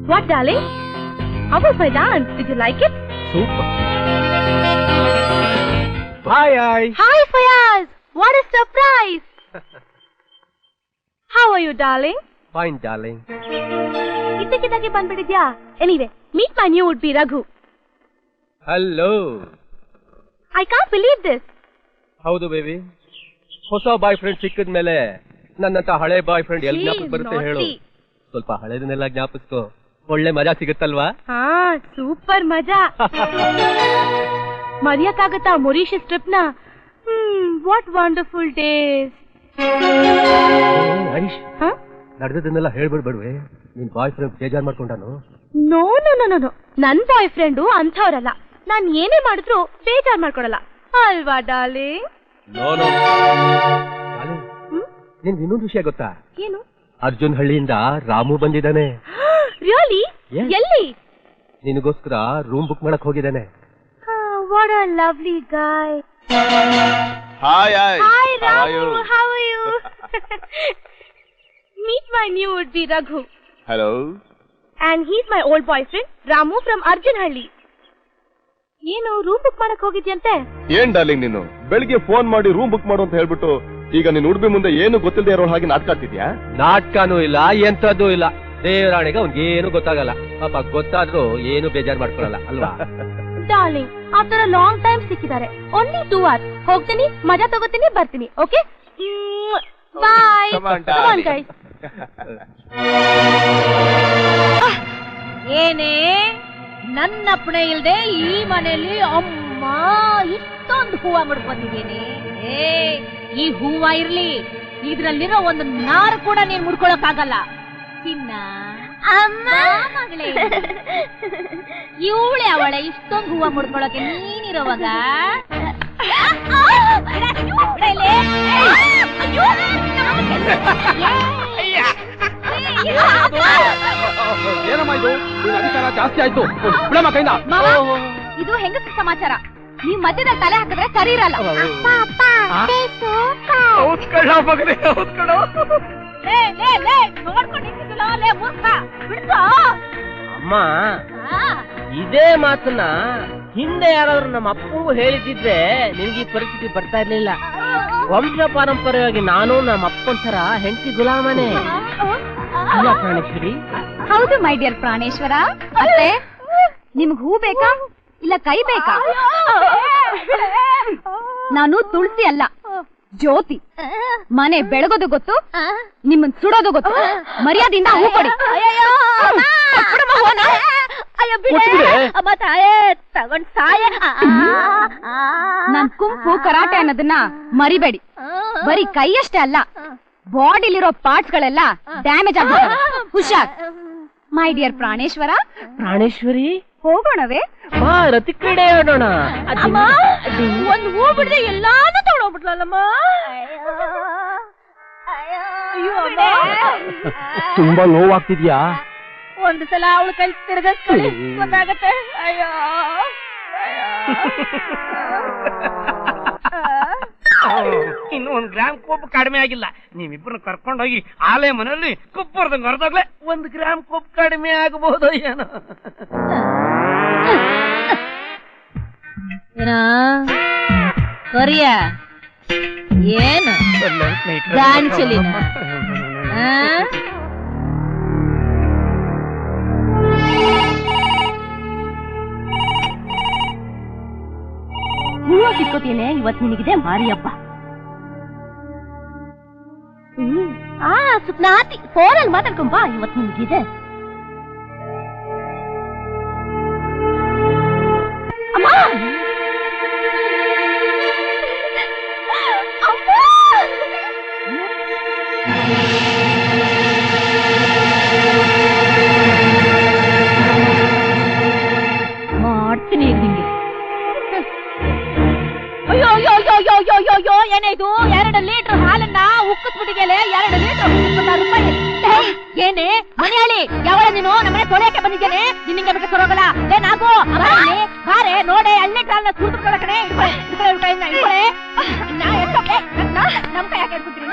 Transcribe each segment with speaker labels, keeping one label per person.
Speaker 1: What, darling? How was my dance? Did you like it?
Speaker 2: Super. Hi.
Speaker 1: Hi, Fayaz. What a surprise. How are you, darling?
Speaker 2: Fine, darling.
Speaker 1: ಇದ್ದಕ್ಕಿದ್ದಾಗೆ ಬಂದ್ಬಿಟ್ಟಿದ್ಯಾ? Anyway, meet my new would-be Raghu.
Speaker 2: Hello.
Speaker 1: I can't believe this.
Speaker 2: ಹೌದು baby, ಹೊಸ boy friend ಸಿಕ್ಕಿದ ಮೇಲೆ ನನ್ನಂತ ಹಳೆ boy friend ಎಲ್ಲಿ ಜ್ಞಾಪಕ ಬರುತ್ತೆ ಹೇಳು? ಸ್ವಲ್ಪ ಹಳೆದನ್ನೆಲ್ಲ ಜ್ಞಾಪಿಸ್ಕೋ, ಒಳ್ಳೆ ಮಜಾ ಸಿಗುತ್ತಲ್ವಾ?
Speaker 1: ಹಾ, ಸೂಪರ್ ಮಜಾ. ಮರೆಯಕ್ಕಾಗತ್ತಾ ಮೊರಿಷಿಯಸ್ ಟ್ರಿಪ್ ನ? What wonderful days.
Speaker 2: ಹರೀಶ್, ನಡೆದನ್ನೆಲ್ಲ ಹೇಳ್ಬಿಡ್ಬೇಡ್ವೆ, ನಿನ್ ಬಾಯ್ ಫ್ರೆಂಡ್ ಬೇಜಾರ್ ಮಾಡ್ಕೊಂಡಾನು?
Speaker 1: ನೋ ನೋ ನೋ ನೋ, ನನ್ ಬಾಯ್ ಫ್ರೆಂಡು ಅಂಥವ್ರಲ್ಲ. ನಾನ್ ಏನೇ ಮಾಡಿದ್ರು ಬೇಜಾರ್ ಮಾಡ್ಕೊಡಲ್ಲ ಅಲ್ವಾ ಡಾರ್ಲಿಂಗ್?
Speaker 2: ನೋ ನೋ ನಿನ್ಗೆ ಇನ್ನೊಂದು ವಿಷಯ ಗೊತ್ತಾ?
Speaker 1: ಏನು?
Speaker 2: ಅರ್ಜುನ್ ಹಳ್ಳಿಯಿಂದ ರಾಮು ಬಂದಿದ್ದಾನೆ.
Speaker 1: ರಿಯಲಿ? ಎಲ್ಲಿ?
Speaker 2: ನಿನಗೋಸ್ಕರ ರೂಮ್ ಬುಕ್ ಮಾಡಕ್ ಹೋಗಿದ್ದಾನೆ.
Speaker 1: What a lovely guy.
Speaker 3: Hi.
Speaker 1: Hi Ramu, how are you? Meet my new would-be Raghu.
Speaker 3: Hello.
Speaker 1: And he's my old boyfriend Ramu from Arjun Halli. ಏನು ರೂಮ್ ಬುಕ್ ಮಾಡಕ್ ಹೋಗಿದ್ಯಂತೆ?
Speaker 3: ಏನ್ ಡಾರ್ಲಿಂಗ್ ನೀನು ಬೆಳಿಗ್ಗೆ phone ಮಾಡಿ room book ಮಾಡು ಅಂತ ಹೇಳ್ಬಿಟ್ಟು ಈಗ ನೀನ್ ಉಡುಪಿ ಮುಂದೆ ಏನು ಗೊತ್ತಿಲ್ಲದೆ ಇರೋ ಹಾಗೆ ನಾಟಕ ಆಡ್ತಿದ್ಯಾ?
Speaker 2: ನಾಟಕನೂ ಇಲ್ಲ, ಎಂತದ್ದು ಇಲ್ಲ. ದೇವರಾಣಿಗೆ ಅವ್ನಿಗೇನು ಗೊತ್ತಾಗಲ್ಲ. ಪಾಪ ಗೊತ್ತಾದ್ರೂ ಏನು ಬೇಜಾರ್ ಮಾಡ್ಕೊಳಲ್ಲ ಅಲ್ವಾ?
Speaker 1: Darling, after a long time ಸಿಕ್ಕಿದ್ದಾರೆ. Only 2 hours. ಹೋಗ್ತೀನಿ, ಮಜಾ ತಗೋತೀನಿ, ಬರ್ತೀನಿ. Okay bye.
Speaker 3: Come on,
Speaker 1: guys.
Speaker 4: ಏನೇ ನನ್ನಪ್ಪಣೆ ಇಲ್ದೆ ಈ ಮನೆಯಲ್ಲಿ ಅಮ್ಮ ಇಷ್ಟೊಂದು ಹೂವ ಮುಡ್ಕೊಂಡಿದ್ದೀನಿ. ಈ ಹೂವ ಇರ್ಲಿ, ಇದ್ರಲ್ಲಿರೋ ಒಂದು ನಾರು ಕೂಡ ನೀನ್ ಮುಡ್ಕೊಳಕ್ ಆಗಲ್ಲ. ಚಿನ್ನ ಅಮ್ಮ ಮಗಳೇ, ಇವಳೆ ಅವಳೆ ಇಷ್ಟೊಂದು ಹೂವ ಮುಡ್ಕೊಳಕ್ಕೆ ನೀನಿರೋವಾಗ
Speaker 2: ಜಾಸ್ತಿ ಆಯ್ತು.
Speaker 4: ಇದು ಹೆಂಗಸ ಸಮಾಚಾರ. ನೀವ್ ಮಧ್ಯದಲ್ಲಿ ತಲೆ ಹಾಕಿದ್ರೆ ಸರಿ ಇರಲ್ಲ.
Speaker 5: ಅಮ್ಮ, ಇದೇ ಮಾತನ್ನ ಹಿಂದೆ ಯಾರಾದ್ರೂ ನಮ್ಮ ಅಪ್ಪಗೂ ಹೇಳಿದ್ರೆ ನಿನ್ಗೆ ಈ ಪರಿಸ್ಥಿತಿ ಬರ್ತಾ ಇರ್ಲಿಲ್ಲ. ವಂಶ ಪಾರಂಪರ್ಯವಾಗಿ ನಾನು ನಮ್ಮ ಅಪ್ಪನ ತರ ಹೆಂಡತಿ ಗುಲಾಮನೆ. ಇಲ್ಲ ಪ್ರಾಣೇಶ್ವರಿ?
Speaker 4: ಹೌದು ಮೈ ಡಿಯರ್ ಪ್ರಾಣೇಶ್ವರ. ಮತ್ತೆ ನಿಮ್ಗ್ ಹೂ ಬೇಕಾ ಇಲ್ಲ ಕೈ ಬೇಕಾ? ನಾನು ತುಳಸಿ ಅಲ್ಲ, ಜ್ಯೋತಿ. ಮನೆ ಬೆಳಗೋದು ಗೊತ್ತು, ನಿಮ್ಮನ್ ಸುಡೋದು ಗೊತ್ತು. ಮರ್ಯಾದಿಂದ ಹೂ ಕೊಡಿ. ತಗೊಂಡ್ ಸಾಯ. ನನ್ ಕುಂಫು ಕರಾಟೆ ಅನ್ನೋದನ್ನ ಮರಿಬೇಡಿ. ಬರೀ ಕೈಯಷ್ಟೇ ಅಲ್ಲ, ಬಾಡಿಲಿರೋ ಪಾರ್ಟ್ಸ್ ಗಳೆಲ್ಲ ಡ್ಯಾಮೇಜ್ ಆಗ್ತದೆ. ಹುಷಾರ್ ಮೈ ಡಿಯರ್ ಪ್ರಾಣೇಶ್ವರ.
Speaker 5: ಪ್ರಾಣೇಶ್ವರಿ,
Speaker 4: ಹೋಗೋಣವೇ?
Speaker 5: ಬಾ, ರತಿ ಕ್ರೀಡೆ ಆಡೋಣ.
Speaker 4: ಒಂದು ಹೂ ಬಿಡದೆ ಎಲ್ಲಾನು ತಗೊಂಡೋಗ್ಬಿಟ್ಲಲ್ಲಮ್ಮ.
Speaker 2: ತುಂಬಾ ನೋವಾಗ್ತಿದ್ಯಾ?
Speaker 4: ಒಂದು ಸಲ ಅವಳು ಕೈ ತಿರ್ಗಿಸ್ಕೊಳ್ಳಿ, ಗೊತ್ತಾಗತ್ತೆ. ಅಯ್ಯೋ
Speaker 6: ಇನ್ನು 1 ಗ್ರಾಮ್ ಕೊಬ್ಬು ಕಡಿಮೆ ಆಗಿಲ್ಲ. ನೀವಿಬ್ಬರನ್ನ ಕರ್ಕೊಂಡೋಗಿ ಆಲೆ ಮನೆಯಲ್ಲಿ ಕೊಬ್ಬರ್ದಂಗ್ ಹೊರದಾಗ್ಲೆ 1 ಗ್ರಾಮ್ ಕೊಬ್ಬು ಕಡಿಮೆ ಆಗಬಹುದು ಏನೋ.
Speaker 4: ಕೊರಿಯ ಏನು ಗಾಂಚಲಿನ?
Speaker 1: ಹೂವ ಕಿತ್ಕೋತೀನಿ. ಇವತ್ತು ನಿನಗಿದೆ ಮಾರಿ ಹಬ್ಬ. ಸುಪ್ನಾತಿ ಫೋನಲ್ಲಿ ಮಾತಾಡ್ಕೊಂಬಾ. ಇವತ್ತು ನಿನಗಿದೆ. ಅಮ್ಮ
Speaker 4: ಮಾಡ್ತೀನಿ ನಿಂಗೆ. ಅಯ್ಯೋ ಅಯ್ಯೋ ಅಯ್ಯೋ ಅಯ್ಯೋ ಅಯ್ಯೋ ಅಯ್ಯೋ, ಏನಿದು? 2 ಲೀಟರ್ ಹಾಲನ್ನ ಉಕ್ಕಿಸ್ಬಿಟ್ಟಿಗೆಲೆ 2 ಲೀಟರ್ 26 ರೂಪಾಯಿ. ಏನೇ ಮನೆಯಾಳಿ, ಯಾವಾಗ ನೀನು ನಮ್ಮನೆ ತೊಳೆಯಕ್ಕೆ ಬಂದಿದ್ದೇನೆ? ನಿನ್ನಿಂಗೆ ಬಿಟ್ಟು ಸರೋಗಲ್ಲ. ಏನಾಗು ಬಾರೆ ನೋಡೆ, 2 ಲೀಟರ್ ಹಾಲನ್ನ ಸುಡ್ಬಿಟ್ಕೊಳ್ಳೋ ಕಡೆ. ನಮ್ ಕೈ ಯಾಕೆ ಇಟ್ಬಿಟ್ರಿ?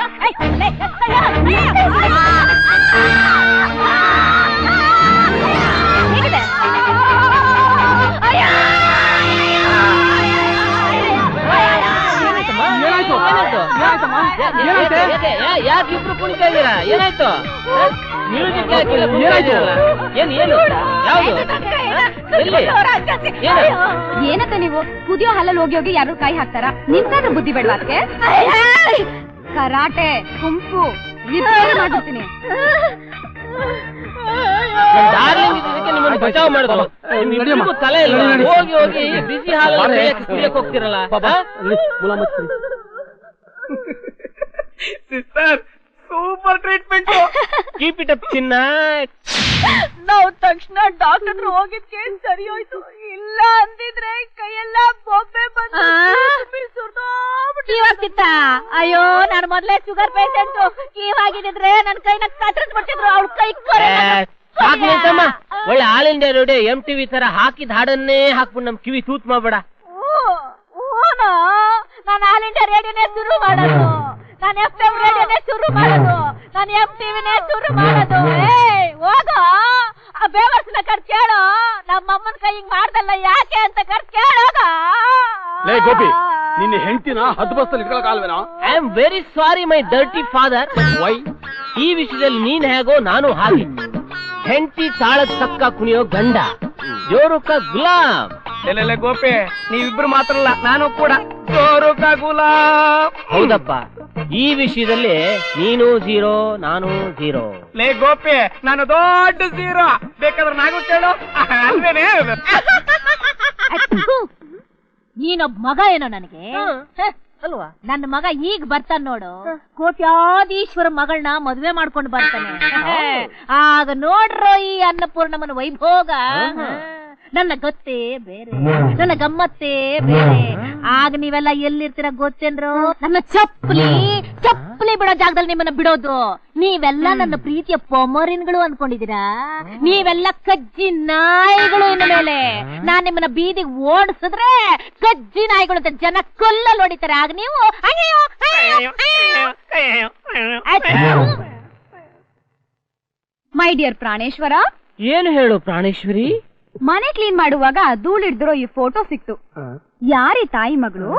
Speaker 5: ಯಾಕೆ ಇಬ್ರು ಕುಣಿತಾ ಇದ್ದೀರಾ? ಏನಾಯ್ತು? ಮ್ಯೂಸಿಕ್ ಹಾಕಿಲ್ಲ, ಕುಣಿತಾ ಇದ್ದೀರಲ್ಲ? ಏನು ಯಾವ್ದು? ಎಲ್ಲಿ? ಏನು?
Speaker 1: ಏನಂತ ನೀವು ಕುದಿಯೋ ಹಾಲಲ್ಲಿ ಹೋಗಿ ಹೋಗಿ ಯಾರು ಕೈ ಹಾಕ್ತಾರ? ನಿಮ್ಗಾದ್ರೂ ಬುದ್ಧಿ ಬೇಡವಾ ಅದಕ್ಕೆ? ಕರಾಟೆ ಕುಂಫು ಮಾಡ್ಬಿಡ್ತೀನಿ.
Speaker 5: ಡಾರ್ಲಿಂಗ್ ಇದಕ್ಕೆ ನಿಮ್ಮನ್ನು ಬಚಾವ್ ಮಾಡಿದ್ರು. ನಿಮ್ಮಿಬ್ರಿಗೂ ತಲೆ ಇಲ್ಲ. ಹೋಗಿ ಹೋಗಿ ಬಿಸಿ ಹಾಲಲ್ಲಿ ಕುಡಿಯಕ್ಕೆ ಹೋಗ್ತಿರಲ್ಲ.
Speaker 6: Sister super treatment.
Speaker 5: Keep it up ಚಿನ್ನ.
Speaker 4: ನಾವು ತಕ್ಷಣ ಡಾಕ್ಟರ್ ಹತ್ರ ಹೋಗಿದ್ಕೆ ಸರಿ ಹೋಯ್ತು. ಇಲ್ಲ ಅಂದಿದ್ರೆ ಕೈಯೆಲ್ಲ ಬೊಬ್ಬೆ ಬಂದು ಕೀವಾಗ್ತಿತ್ತ. ಅಯ್ಯೋ ನಾನು ಮೊದ್ಲೇ ಶುಗರ್ ಪೇಷಂಟ್. ಕೀವಾಗಿದ್ರೆ ನನ್ ಕೈನ ಕತ್ತರಿಸ್ಬಿಟ್ಟಿದ್ರು. ಅವ್ಳ ಕೈ
Speaker 5: ಸಾಕು ನಿಂತಮ್ಮ. ಒಳ್ಳೆ ಆಲ್ ಇಂಡಿಯಾ ರೇಡಿಯೋ MTV ತರ ಹಾಕಿದ ಹಾಡನ್ನೇ ಹಾಕ್ಬಿಟ್ಟು ನಮ್ ಕಿವಿ ತೂತ್ ಮಾಡ್ಬೇಡ.
Speaker 4: ನಾನು ಆಲ್ ಇಂಡಿಯಾ ರೇಡಿಯೋನೇ ಶುರು ಮಾಡೋದು. ನಾನು FM ರೇಡಿಯೋನೇ ಶುರು ಮಾಡೋದು. ನಾನು MTVನೇ ಶುರು ಮಾಡೋದು. ಹೋಗೋ ಆ ಬೇವರ್ಸ್ನ ಕರ್ ಕೇಳೋ. ನಮ್ಮಮ್ಮನ ಕೈ ಹಿಂಗ್ ಮಾಡ್ದಲ್ಲ ಯಾಕೆ ಅಂತ ಕರ್ ಕೇಳೋಗ.
Speaker 7: ಲೇ ಗೋಪಿ, ನಿನ್ನ ಹೆಂಡತಿನ 10 ಬಸ್ಸಲ್ಲಿ ಇಟ್ಕೊಳಕಾಲ್ವೇನೋ?
Speaker 5: I am very sorry my dirty father. Why? ಈ ವಿಷಯದಲ್ಲಿ ನೀನ್ ಹೇಗೋ ನಾನು ಹಾಗೆ. ಹೆಂಡತಿ ತಾಳದ ತಕ್ಕ ಕುಣಿಯೋ ಗಂಡ, ಜೋರು ಕಾ ಗುಲಾಮ್.
Speaker 6: ಎಲ್ಲೆಲ್ಲ ಗೋಪಿ, ನೀವಿಬ್ರು ಮಾತ್ರ ಅಲ್ಲ, ನಾನು ಕೂಡ ಜೋರು ಕಾ ಗುಲಾಮ್.
Speaker 5: ಹೌದಪ್ಪ, ಈ ವಿಷಯದಲ್ಲಿ ನೀನು 0 ನಾನು 0.
Speaker 6: ಲೇ ಗೋಪಿ, ನಾನು ದೊಡ್ಡ 0. ಬೇಕಾದ್ರೆ ನಾನು ಕೇಳು ಅಲ್ವೇನೆ.
Speaker 4: ನೀನೊಬ್ಬ ಮಗ ಏನೋ ನನಗೆ
Speaker 5: ಅಲ್ವಾ?
Speaker 4: ನನ್ನ ಮಗ ಈಗ ಬರ್ತಾನ ನೋಡು. ಕೋಟ್ಯಾಧೀಶ್ವರ ಮಗಳನ್ನ ಮದ್ವೆ ಮಾಡ್ಕೊಂಡು ಬರ್ತಾನೆ. ಆಗ ನೋಡ್ರೋ ಈ ಅನ್ನಪೂರ್ಣಮ್ಮನ ವೈಭೋಗ. ನನ್ನ ಗೊತ್ತೇ ಬೇರೆ, ನನ್ನ ಗಮ್ಮತ್ತೇ ಬೇರೆ. ಆಗ ನೀವೆಲ್ಲ ಎಲ್ಲಿರ್ತೀರ ಗೊತ್ತೇನ್ರು? ನನ್ನ ಚಪ್ಪಲಿ ಬಿಡೋ ಜಾಗದಲ್ಲಿ ನಿಮ್ಮನ್ನ ಬಿಡೋದು. ನೀವೆಲ್ಲ ನನ್ನ ಪ್ರೀತಿಯ ಪೊಮರಿನ್ಗಳು ಅನ್ಕೊಂಡಿದೀರಾ? ನೀವೆಲ್ಲ ಕಜ್ಜಿ ನಾಯಿಗಳು. ಇನ್ನು ಮೇಲೆ ನಾನ್ ನಿಮ್ಮನ್ನ ಬೀದಿಗೆ ಓಡಿಸಿದ್ರೆ ಕಜ್ಜಿ ನಾಯಿಗಳು ಅಂತ ಜನ ಕೊಲ್ಲಲ್ಲಿ ಹೊಡಿತಾರೆ. ಆಗ ನೀವು
Speaker 1: ಮೈ ಡಿಯರ್ ಪ್ರಾಣೇಶ್ವರ,
Speaker 5: ಏನು ಹೇಳು ಪ್ರಾಣೇಶ್ವರಿ?
Speaker 1: ಮನೆ ಕ್ಲೀನ್ ಮಾಡುವಾಗ ಧೂಳಿಡ್ದಿರೋ ಈ ಫೋಟೋ ಸಿಕ್ತು. ಯಾರಿ ತಾಯಿ ಮಗಳು?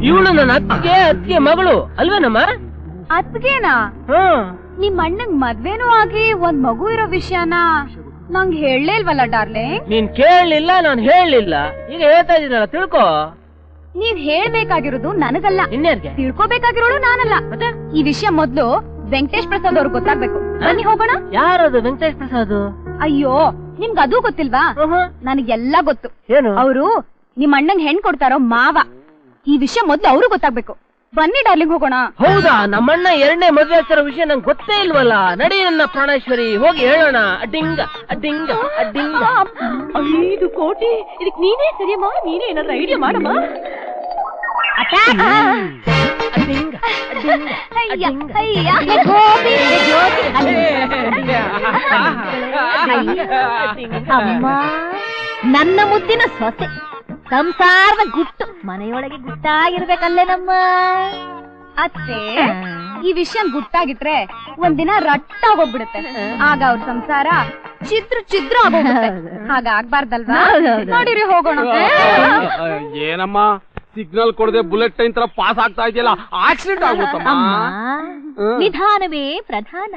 Speaker 5: ಇವಳು ನನ್ನ ಅತ್ತಿಗೆ ಮಗಳು ಅಲ್ವೇನಮ್ಮ?
Speaker 1: ಅತ್ಗೆನಾ? ನಿಮ್ ಅಣ್ಣಂಗ್ ಮದ್ವೆನೂ ಆಗಿ ಒಂದ್ ಮಗು ಇರೋ ವಿಷಯನ ನಂಗ್ ಹೇಳಲೇ ಇಲ್ವಲ್ಲ ಡಾರ್ಲಿಂಗ್?
Speaker 5: ನೀನ್ ಕೇಳಲಿಲ್ಲ, ನಾನ್ ಹೇಳಲಿಲ್ಲ. ಈಗ ಹೇಳ್ತಾ ಇದೀನಲ್ಲ, ತಿಳ್ಕೊ.
Speaker 1: ನೀವ್ ಹೇಳ್ಬೇಕಾಗಿರೋದು ನನಗಲ್ಲ,
Speaker 5: ಇನ್ಯಾರ್ಗೆ?
Speaker 1: ತಿಳ್ಕೊಬೇಕಾಗಿರೋಳು ನಾನಲ್ಲ. ಈ ವಿಷಯ ಮೊದ್ಲು ವೆಂಕಟೇಶ್ ಪ್ರಸಾದ್ ಅವ್ರಿಗೆ ಗೊತ್ತಾಗ್ಬೇಕು. ಬನ್ನಿ ಹೋಗೋಣ.
Speaker 5: ಯಾರದು ವೆಂಕಟೇಶ್ ಪ್ರಸಾದ್?
Speaker 1: ಅಯ್ಯೋ, ನಿಮ್ಗೆ ಅದು ಗೊತ್ತಿಲ್ವಾ? ನನಗೆಲ್ಲ ಗೊತ್ತು.
Speaker 5: ಏನು?
Speaker 1: ಅವರು ನಿಮ್ ಅಣ್ಣಂಗ್ ಹೆಣ್ ಕೊಡ್ತಾರೋ ಮಾವ. ಈ ವಿಷಯ ಮೊದ್ಲು ಅವ್ರು ಗೊತ್ತಾಗ್ಬೇಕು. ಬನ್ನಿ ಡಾರ್ಲಿಂಗ್ ಹೋಗೋಣ.
Speaker 5: ಹೌದಾ? ನಮ್ಮಣ್ಣ 2ನೇ ಮದ್ವೆ ಆಗ್ತಿರೋ ವಿಷಯ ನಂಗೆ ಗೊತ್ತೇ ಇಲ್ವಲ್ಲ. ನಡಿ ನನ್ನ ಪ್ರಾಣೇಶ್ವರಿ, ಹೋಗಿ ಹೇಳೋಣ. ಅಡ್ಡಿಂಗ ಅಡ್ಡಿಂಗ ಅಡ್ಡಿಂಗ.
Speaker 4: 5 ಕೋಟಿ ಇದಕ್ ನೀನೇ ಸರಿಯಮ್ಮ. ನೀನೇ ಏನಾದ್ರು ಐಡಿಯಾ ಮಾಡಮ್ಮ.
Speaker 5: ಅಡ್ಡಿಂಗ ಅಡ್ಡಿಂಗ ಅಡ್ಡಿಂಗ.
Speaker 4: ಅಮ್ಮ, ನನ್ನ ಮುದ್ದಿನ ಸೊಸೆ ಸಂಸಾರದ ಗುಟ್ಟು ಮನೆಯೊಳಗೆ ಗುಟ್ಟಾಗಿರ್ಬೇಕಲ್ಲೇ ನಮ್ಮ
Speaker 1: ಅತ್ತೆ. ಈ ವಿಷಯ ಗುಟ್ಟಾಗಿಟ್ರೆ ಒಂದಿನ ರಟ್ಟಾಗೋಗ್ಬಿಡುತ್ತೆ. ಆಗ ಅವ್ರ ಸಂಸಾರ ಚಿದ್ರ ಆಗೋಗುತ್ತೆ. ಹಾಗಾಗ್ಬಾರ್ದಲ್ವಾ? ನೋಡಿರಿ ಹೋಗೋಣ.
Speaker 7: ಏನಮ್ಮ ಸಿಗ್ನಲ್ ಕೊಡದೆ ಬುಲೆಟ್ ಟ್ರೈನ್ ತರ ಪಾಸ್ ಆಗ್ತಾ ಇದೆಯಲ್ಲ, ಆಕ್ಸಿಡೆಂಟ್ ಆಗ್ಬಿಡುತ್ತಮ್ಮ.
Speaker 4: ನಿಧಾನವೇ ಪ್ರಧಾನ,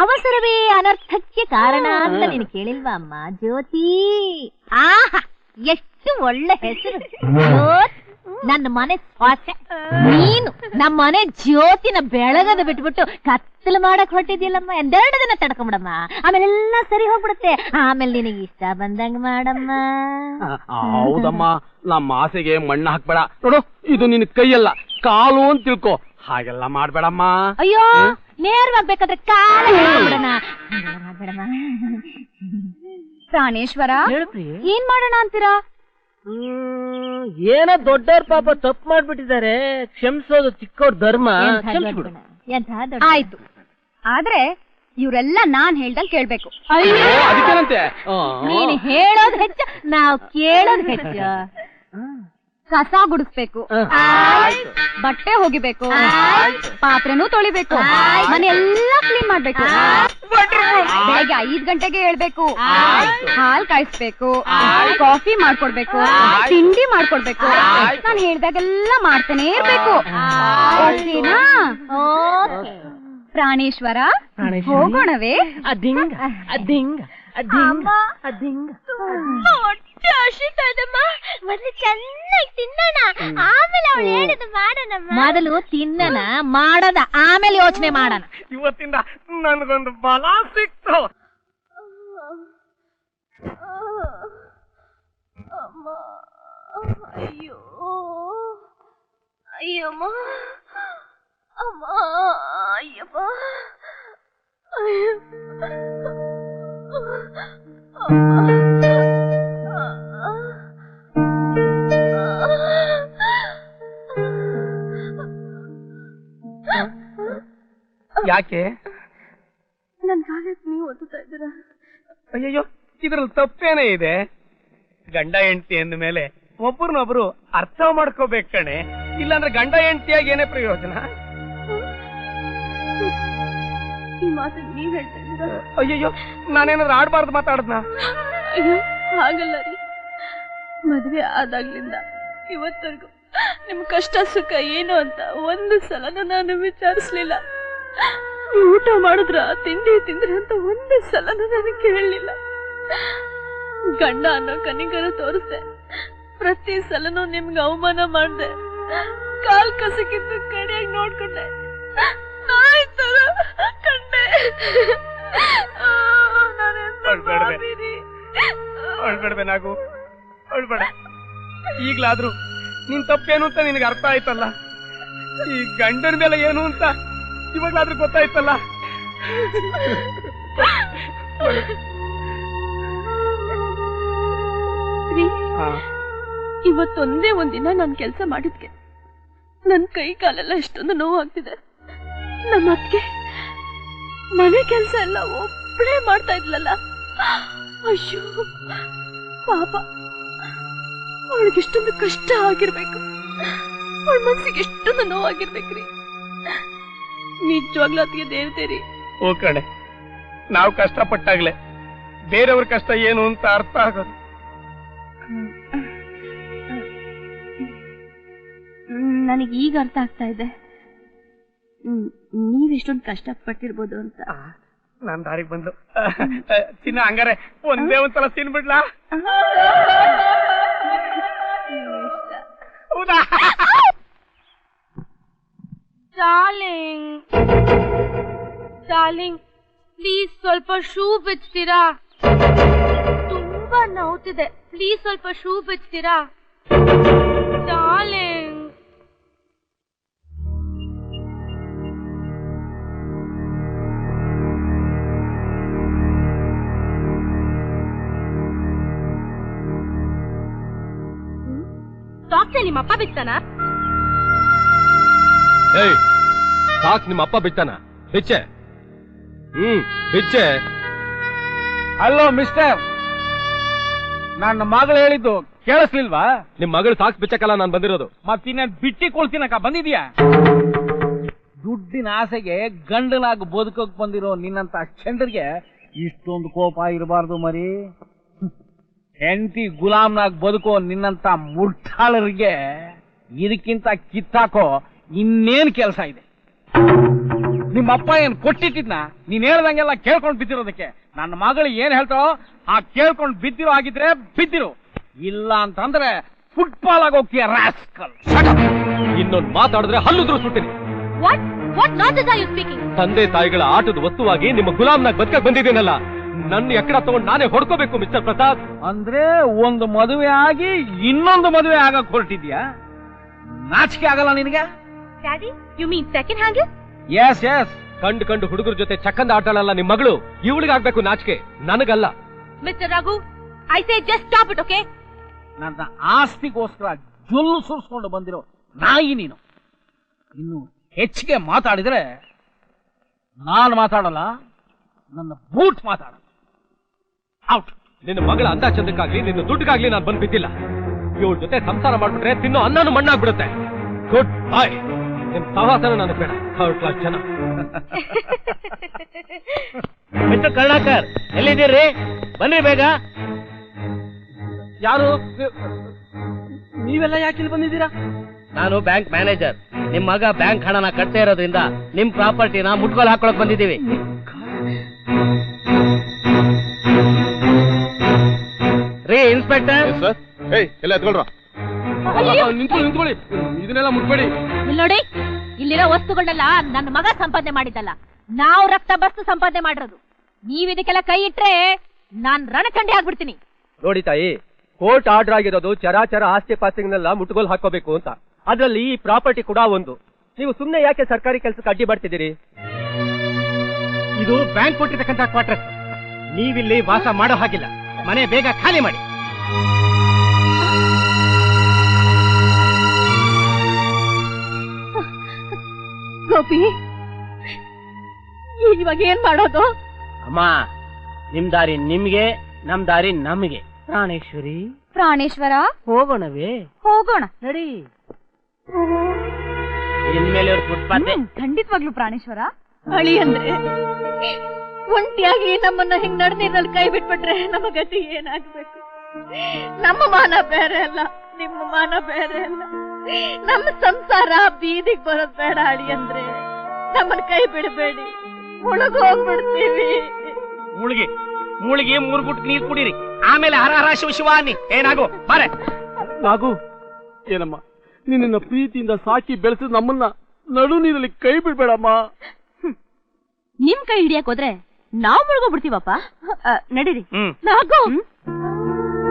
Speaker 4: ಅವಸರವೇ ಅನರ್ಥಕ್ಕೆ ಕಾರಣ ಅಂತ ನೀನು ಕೇಳಿಲ್ವಾ ಅಮ್ಮ ಜ್ಯೋತಿ? ಆಹಾ, ಎಷ್ಟು ಒಳ್ಳೆ ಹೆಸರು ಜ್ಯೋತಿ. ನನ್ನ ಮನೆ ಸ್ವಾಸೆ ನೀನು. ನಮ್ಮ ಮನೆ ಜ್ಯೋತಿನ ಬೆಳಗದ ಬಿಟ್ಬಿಟ್ಟು ಕತ್ತಲು ಮಾಡಕ್ ಹೊಟ್ಟಿದ್ಯಲ್ಲಮ್ಮ. 2 ದಿನ ತಡ್ಕೊಂಬಿಡಮ್ಮ, ಆಮೇಲೆ ಎಲ್ಲ ಸರಿ ಹೋಗ್ಬಿಡುತ್ತೆ. ಆಮೇಲೆ ನಿನಗೆ ಇಷ್ಟ ಬಂದಂಗ ಮಾಡಮ್ಮ.
Speaker 7: ಹೌದಮ್ಮ, ನಮ್ಮ ಆಸೆಗೆ ಮಣ್ಣು ಹಾಕ್ಬೇಡ. ನೋಡು, ಇದು ನಿನ್ ಕೈಯಲ್ಲ ಕಾಲು ಅಂತ ತಿಳ್ಕೊ. ಹಾಗೆಲ್ಲ ಮಾಡ್ಬೇಡಮ್ಮ.
Speaker 4: ಅಯ್ಯೋ, ನೇರವಾಗ್ಬೇಕಾದ್ರೆ ಕಾಲ ಮಾಡ್ಬೇಡಮ್ಮ.
Speaker 1: ಪ್ರಾಣೇಶ್ವರ, ಏನ್ ಮಾಡೋಣ ಅಂತೀರಾ?
Speaker 5: ಏನೋ ದೊಡ್ಡವ್ರ ಪಾಪ ತಪ್ಪು ಮಾಡ್ಬಿಟ್ಟಿದ್ದಾರೆ, ಕ್ಷಮಿಸೋದು ಚಿಕ್ಕವ್ರ ಧರ್ಮ. ಕ್ಷಮಿಸ್ಬಿಡು.
Speaker 1: ಆಯ್ತು, ಆದ್ರೆ ಇವ್ರೆಲ್ಲ ನಾನ್ ಹೇಳ್ದಂಗ್ ಕೇಳ್ಬೇಕು.
Speaker 7: ಅದಕ್ಕೇನಂತೆ?
Speaker 4: ನೀನು ಹೇಳೋದ್ ಹೆಚ್ಚ, ನಾವ್ ಕೇಳೋದ್ ಹೆಚ್ಚ.
Speaker 1: ಕಸ ಗುಡಿಸ್ಬೇಕು, ಬಟ್ಟೆ ಹೋಗಿಬೇಕು, ಪಾತ್ರೆನೂ ತೊಳಿಬೇಕು, ಮನೆ ಎಲ್ಲಾ ಕ್ಲೀನ್ ಮಾಡ್ಬೇಕು, ಬೆಳಗ್ಗೆ 5 ಗಂಟೆಗೆ ಹೇಳ್ಬೇಕು, ಹಾಲ್ ಕಾಯಿಸ್ಬೇಕು, ಕಾಫಿ ಮಾಡ್ಕೊಡ್ಬೇಕು, ತಿಂಡಿ ಮಾಡ್ಕೊಡ್ಬೇಕು, ನಾನು ಹೇಳ್ದಾಗೆಲ್ಲ ಮಾಡ್ತಾನೆ ಇರ್ಬೇಕು. ಓಕೆನಾ? ಪ್ರಾಣೇಶ್ವರ, ಹೋಗೋಣವೇ?
Speaker 5: ಅದಿಂಗ ಅದಿಂಗ ಅದಿಂಗ ಅದಿಂಗ.
Speaker 1: ಹೊಟ್ಟೆ ಹಸಿತಾ ಇದಮ್ಮ, ಮೊದ್ಲು ಚೆನ್ನಾಗಿ ತಿನ್ನೋಣ, ಆಮೇಲೆ ಅವಳು ಹೇಳಿದ ಮಾಡೋಣ.
Speaker 4: ಮೊದಲು ತಿನ್ನಣ, ಮಾಡೋದ ಆಮೇಲೆ ಯೋಚನೆ ಮಾಡೋಣ.
Speaker 6: ಇವತ್ತಿಂದ ನನ್ಗೊಂದು ಬಲ ಸಿಕ್ತು.
Speaker 1: ಅಯ್ಯೋ ಅಯ್ಯಮ್ಮ, ಅಮ್ಮ, ಅಯ್ಯಮ್ಮ,
Speaker 6: ಯಾಕೆ?
Speaker 1: ನನ್ ಕಾಲಕ್ಕೆ ನೀವು ಓದುತ್ತಾ ಇದ್ದೀರಾ?
Speaker 6: ಅಯ್ಯಯ್ಯೋ, ಇದ್ರಲ್ಲಿ ತಪ್ಪೇನೇ ಇದೆ? ಗಂಡ ಹೆಂಡತಿ ಅಂದ ಮೇಲೆ ಒಬ್ಬರನ್ನೊಬ್ರು ಅರ್ಥ ಮಾಡ್ಕೋಬೇಕು ಕಣೆ, ಇಲ್ಲಾಂದ್ರೆ ಗಂಡ ಹೆಂಡತಿಯಾಗಿ ಏನೇ ಪ್ರಯೋಜನ?
Speaker 1: ಈ ಮಾತನ್ನ ನೀವ್ ಹೇಳ್ತಾ ಇದ್ದೀರಾ?
Speaker 6: ಅಯ್ಯಯ್ಯೋ, ನಾನೇನಾದ್ರೂ ಆಡ್ಬಾರ್ದು ಮಾತಾಡದ್ನ?
Speaker 1: ಅಯ್ಯೋ ಹಾಗಲ್ಲ ರೀ, ಮದ್ವೆ ಆದಾಗ್ಲಿಂದ ಇವತ್ತರೆಗೂ ನಿಮ್ ಕಷ್ಟ ಸುಖ ಏನು ಅಂತ ಒಂದು ಸಲನೂ ನಾನು ವಿಚಾರಿಸ್ಲಿಲ್ಲ. ನೀವು ಊಟ ಮಾಡಿದ್ರ, ತಿಂಡಿ ತಿಂದ್ರ ಅಂತ ಒಂದು ಸಲನೂ ನಾನು ಕೇಳಲಿಲ್ಲ. ಗಂಡ ಅನ್ನೋ ಕನಿಕರ ತೋರಿಸ್ದೆ, ಪ್ರತಿ ಸಲನೂ ನಿಮ್ಗೆ ಅವಮಾನ ಮಾಡ್ದೆ, ಕಾಲ್ ಕಸಕ್ಕಿದ್ದು ಕಡೆಯಾಗಿ ನೋಡ್ಕೊಂಡೆ, ನಾಯಿ ತರ ಕಂಡೆ.
Speaker 6: ಅಳ್ಬೇಡ್ಬೆ ನಾಗು, ಅಳ್ಬೇಡ. ಈಗ್ಲಾದ್ರೂ ನಿನ್ ತಪ್ಪೇನು ಅಂತ ನಿನಗೆ ಅರ್ಥ ಆಯ್ತಲ್ಲ, ಈ ಗಂಡನ ಮೇಲೆ ಏನು ಅಂತ ಇವಾಗ್ಲಾದ್ರೂ ಗೊತ್ತಾಯ್ತಲ್ಲ.
Speaker 1: ಇವತ್ತೊಂದೇ ಒಂದಿನ ನಾನ್ ಕೆಲ್ಸ ಮಾಡಿದ್ಕೆ ನನ್ ಕೈ ಕಾಲೆಲ್ಲ ಎಷ್ಟೊಂದು ನೋವು ಆಗ್ತಿದೆ. ನಮ್ಮ ಅತ್ತಿಗೆ ಮನೆ ಕೆಲ್ಸ ಎಲ್ಲ ಒಬ್ಬಳೇ ಮಾಡ್ತಾ ಇದ್ಲಲ್ಲ, ಅಯ್ಯೋ ಪಾಪ, ಅವಳಿಗೆ ಎಷ್ಟೊಂದು ಕಷ್ಟ ಆಗಿರ್ಬೇಕು, ಅವಳ ಮನ್ಸಿಗೆ ಎಷ್ಟೊಂದು ನೋವಾಗಿರ್ಬೇಕ್ರಿ. ನಿಜವಾಗ್ಲೂ ಅತ್ತಿಗೆ ದೇವತೆ ರೀ.
Speaker 6: ಓ ಕಣೆ, ನಾವು ಕಷ್ಟಪಟ್ಟಾಗ್ಲೆ ಬೇರೆಯವ್ರ ಕಷ್ಟ ಏನು ಅಂತ ಅರ್ಥ ಆಗೋದು.
Speaker 1: ನನಗೆ ಈಗ ಅರ್ಥ ಆಗ್ತಾ ಇದೆ ನೀವೆಷ್ಟೊಂದು ಕಷ್ಟಪಟ್ಟಿರ್ಬೋದು ಅಂತ.
Speaker 6: ನಾನ್ ದಾರಿಗೆ ಬಂದು ಚಿನ್ನ, ಹಂಗಾರೆ ಒಂದೇ ಒಂದ್ಸಲ ತಿನ್ಬಿಡ್ಲಾ? ಹೌದಾ?
Speaker 1: ಡಾರ್ಲಿಂಗ್, ಡಾರ್ಲಿಂಗ್ ಪ್ಲೀಸ್ ಸ್ವಲ್ಪ ಶೂ ಬಿಚ್ತೀರಾ? ತುಂಬಾ ನೋವ್ತಿದೆ, ಪ್ಲೀಸ್ ಸ್ವಲ್ಪ ಶೂ ಬಿಚ್ತೀರಾ? ಡಾರ್ಲಿಂಗ್. ಸಾಕ್ಸ್ ನಿಮ್ಮ ಅಪ್ಪ ಬಿಚ್ತಾನ?
Speaker 2: ಏಯ್, ಸಾಕ್ಸ್ ನಿಮ್ಮ ಅಪ್ಪ ಬಿಚ್ತಾನ? ಬಿಚ್ಚೆ. ಬಿಚ್ಚೆ.
Speaker 7: ಹಲೋ ಮಿಸ್ಟರ್, ನನ್ನ ಮಗಳು ಹೇಳಿದ್ದು ಕೇಳಿಸ್ಲಿಲ್ವಾ?
Speaker 2: ನಿಮ್ ಮಗಳು ಸಾಕ್ಸ್ ಬಿಚ್ಚಕ್ಕಲ್ಲ ನಾನ್ ಬಂದಿರೋದು.
Speaker 7: ಮತ್ತಿನ್ನೇನ್ ಬಿಟ್ಟಿ ಕೊಳ್ತೀನಕ್ಕ ಬಂದಿದ್ಯಾ? ದುಡ್ಡಿನ ಆಸೆಗೆ ಗಂಡನಾಗಿ ಬದುಕೋಕ್ ಬಂದಿರೋ ನಿನ್ನಂತ ಚಂದ್ರಿಗೆ ಇಷ್ಟೊಂದು ಕೋಪ ಇರಬಾರ್ದು ಮರಿ. ಹೆಂಡತಿ ಗುಲಾಮ್ನಾಗ್ ಬದುಕೋ ನಿನ್ನಂತ ಮುಟ್ಟಾಳರಿಗೆ ಇದಕ್ಕಿಂತ ಕಿತ್ತಾಕೋ ಇನ್ನೇನ್ ಕೆಲಸ ಇದೆ? ನಿಮ್ಮಪ್ಪ ಏನ್ ಕೊಟ್ಟಿಟ್ಟಿದ್ನ ನೀನ್ ಹೇಳ್ದಂಗೆಲ್ಲ ಕೇಳ್ಕೊಂಡ್ ಬಿದ್ದಿರೋದಕ್ಕೆ? ನನ್ನ ಮಗಳು ಏನ್ ಹೇಳ್ತಾರೋ ಆ ಕೇಳ್ಕೊಂಡ್ ಬಿದ್ದಿರೋ ಆಗಿದ್ರೆ ಬಿದ್ದಿರು, ಇಲ್ಲ ಅಂತಂದ್ರೆ ಫುಟ್ಬಾಲ್ ಆಗಿ ಹೋಗ್ತೀಯ ರಾಸ್ಕಲ್.
Speaker 2: ಇನ್ನೊಂದು ಮಾತಾಡಿದ್ರೆ ಹಲ್ಲುದ್ರು ಸುಟ್ಟಿನಿ.
Speaker 1: What nonsense are you speaking?
Speaker 2: ತಂದೆ ತಾಯಿಗಳ ಆಟದ ವಸ್ತುವಾಗಿ ನಿಮ್ಮ ಗುಲಾಮ್ನಾಗ್ ಬದುಕಕ್ ಬಂದಿದ್ದೀನಲ್ಲ, ನನ್ನ ಎಕ್ಕಡ ತಗೊಂಡು ನಾನೇ ಹೊಡ್ಕೋಬೇಕು ಮಿಸ್ಟರ್ ಪ್ರಸಾದ್.
Speaker 7: ಅಂದ್ರೆ ಒಂದು ಮದುವೆ ಆಗಿ ಇನ್ನೊಂದು ಮದುವೆ ಆಗಕ್ ಹೊರಟಿದ್ಯಾ? ನಾಚಿಕೆ ಆಗಲ್ಲ ನಿನಗೆ?
Speaker 1: Daddy, you mean second hand?
Speaker 7: Yes yes.
Speaker 2: ಕಂಡು ಹುಡುಗರ ಜೊತೆ ಚಕ್ಕಂದ ಆಟಳಲ್ಲ ನಿಮ್ ಮಗಳು, ಇವಳಿಗೆ ಆಗ್ಬೇಕು ನಾಚಿಕೆ, ನನಗಲ್ಲ.
Speaker 1: Mr. Raghu, I say just stop it, okay?
Speaker 7: ನನ್ನ ಆಸ್ತಿಗೋಸ್ಕರ ಜೊಲ್ಲು ಸುರಿಸ್ಕೊಂಡು ಬಂದಿರೋ ನಾಯಿ ನೀನು. ಇನ್ನು ಹೆಚ್ಚಿಗೆ ಮಾತಾಡಿದ್ರೆ ನಾನು ಮಾತಾಡಲ್ಲ, ನನ್ನ ಬೂಟ್ ಮಾತಾಡಲ್ಲ. ಔಟ್.
Speaker 2: ನಿನ್ನ ಮಗಳ ಅಂದ ಚಂದಕ್ಕಾಗ್ಲಿ ನಿನ್ನ ದುಡ್ಡಿಗಾಗ್ಲಿ ನಾನು ಬಂದು ಬಿದ್ದಿಲ್ಲ. ಇವಳ ಜೊತೆ ಸಂಸಾರ ಮಾಡ್ಬಿಟ್ರೆ ತಿನ್ನೋ ಅನ್ನನೂ ಮಣ್ಣಾಗ್ಬಿಡುತ್ತೆ. ಗುಡ್ ಬಾಯ್. ನಿಮ್ ಸಹವಾಸನ ನನಗೆ ಬೇಡ. ಥರ್ಡ್ ಕ್ಲಾಸ್ ಜನ.
Speaker 5: ಮಿಸ್ಟರ್ ಕರುಣಾಕರ್, ಎಲ್ಲಿದ್ದೀರಿ? ಬನ್ನಿ ಬೇಗ.
Speaker 2: ಯಾರು ನೀವೆಲ್ಲ ಯಾಕೆ ಇಲ್ಲಿ ಬಂದಿದ್ದೀರಾ?
Speaker 5: ನಾನು ಬ್ಯಾಂಕ್ ಮ್ಯಾನೇಜರ್. ನಿಮ್ ಮಗ ಬ್ಯಾಂಕ್ ಹಣನ ಕಟ್ತಾ ಇರೋದ್ರಿಂದ ನಿಮ್ ಪ್ರಾಪರ್ಟಿನ ಮುಟ್ಗೋಲ್ ಹಾಕೊಳಕ್ ಬಂದಿದ್ದೀವಿ. ರೀ ಇನ್ಸ್ಪೆಕ್ಟರ್.
Speaker 3: ಸರ್, ಎಲ್ಲ ಎತ್ಕೊಳ್ರ.
Speaker 2: ನಿಂತ್ಕೊಳ್ಳಿ, ಇದನ್ನೆಲ್ಲ ಮುಟ್ಬೇಡಿ.
Speaker 4: ಇಲ್ಲಿ ನೋಡಿ, ಇಲ್ಲಿರೋ ವಸ್ತುಗಳನ್ನೆಲ್ಲ ನನ್ನ ಮಗ ಸಂಪಾದನೆ ಮಾಡಿದ್ದಲ್ಲ, ನಾವು ರಕ್ತ ಬಸ್ತು ಸಂಪಾದನೆ ಮಾಡಿರೋದು. ನೀವ್ ಇದಕ್ಕೆಲ್ಲ ಕೈ ಇಟ್ರೆ ನಾನ್ ರಣಚಂಡಿ ಆಗ್ಬಿಡ್ತೀನಿ.
Speaker 2: ನೋಡಿ ತಾಯಿ, ಕೋರ್ಟ್ ಆರ್ಡರ್ ಆಗಿರೋದು ಚರಾಚರ ಆಸ್ತಿ ಪಾಸ್ತಿಗಳನ್ನೆಲ್ಲ ಮುಟ್ಗೋಲ್ ಹಾಕೋಬೇಕು ಅಂತ. ಅದ್ರಲ್ಲಿ ಈ ಪ್ರಾಪರ್ಟಿ ಕೂಡ ಒಂದು. ನೀವು ಸುಮ್ನೆ ಯಾಕೆ ಸರ್ಕಾರಿ ಕೆಲಸಕ್ಕೆ ಅಡ್ಡಿ ಮಾಡ್ತಿದ್ದೀರಿ?
Speaker 6: ಇದು ಬ್ಯಾಂಕ್ ಕೊಟ್ಟಿರ್ತಕ್ಕಂಥ ಕ್ವಾರ್ಟರ್ಸ್. ನೀವಿಲ್ಲಿ ವಾಸ ಮಾಡೋ ಹಾಗಿಲ್ಲ. ಮನೆ ಬೇಗ ಖಾಲಿ ಮಾಡಿ.
Speaker 4: ಗೋಪಿ, ಇವಾಗ ಏನ್ ಮಾಡೋದು?
Speaker 5: ಅಮ್ಮ, ನಿಮ್ ದಾರಿ ನಿಮ್ಗೆ, ನಮ್ ದಾರಿ ನಮ್ಗೆ. ಪ್ರಾಣೇಶ್ವರಿ,
Speaker 4: ಪ್ರಾಣೇಶ್ವರ,
Speaker 5: ಹೋಗೋಣವೇ?
Speaker 4: ಹೋಗೋಣ
Speaker 5: ನಡಿ. ಇನ್ಮೇಲೆ ಫುಟ್ಪಾತೆ.
Speaker 4: ಖಂಡಿತವಾಗ್ಲು ಪ್ರಾಣೇಶ್ವರ. ಅಳಿ ಅಂದ್ರೆ ಒಂಟಿಯಾಗಿ ನಮ್ಮನ್ನ ಹಿಂಗ್ ನಡ್ನೀರಲ್ಲಿ ಕೈ ಬಿಟ್ಬಿಟ್ರೆ ನಮ್ಮ ಗತಿ ಏನಾಗ್ಬೇಕು? ನಮ್ಮ ಮಾನ ಬೇರೆ ಅಲ್ಲ, ನಿಮ್ಮ ಮಾನ ಬೇರೆ ಅಲ್ಲ. ನಮ್ಮ ಸಂಸಾರ ಬೀದಿಗೆ ಬರೋದ್ ಬೇಡ ಅಳಿ ಅಂದ್ರೆ. ನಮ್ಮನ್ನ ಕೈ ಬಿಡಬೇಡಿ, ಮುಳುಗೋಗ್ಬಿಡ್ತೀವಿ.
Speaker 6: ಮುಳುಗಿ ಮುಳುಗಿ 3 ಗುಟ್ ನೀರ್ ಕುಡೀರಿ, ಆಮೇಲೆ ಹರ ಹರ ಶಿವ ಶಿವ ಅನ್ನಿ. ಏನಾಗೋ ಬಾರೆ.
Speaker 7: ನಾಗು, ಏನಮ್ಮ, ನಿನ್ನ ಪ್ರೀತಿಯಿಂದ ಸಾಕಿ ಬೆಳೆಸಿದ ನಮ್ಮನ್ನ ನಡು ನೀರಲ್ಲಿ ಕೈ ಬಿಡ್ಬೇಡಮ್ಮ.
Speaker 4: ನಿಮ್ ಕೈ ಹಿಡಿಯಕ್ ಹೋದ್ರೆ ನಾವ್ ಮುಳುಗೋಗ್ಬಿಡ್ತೀವಪ್ಪ. ನಡೀರಿ. ನಾಗು,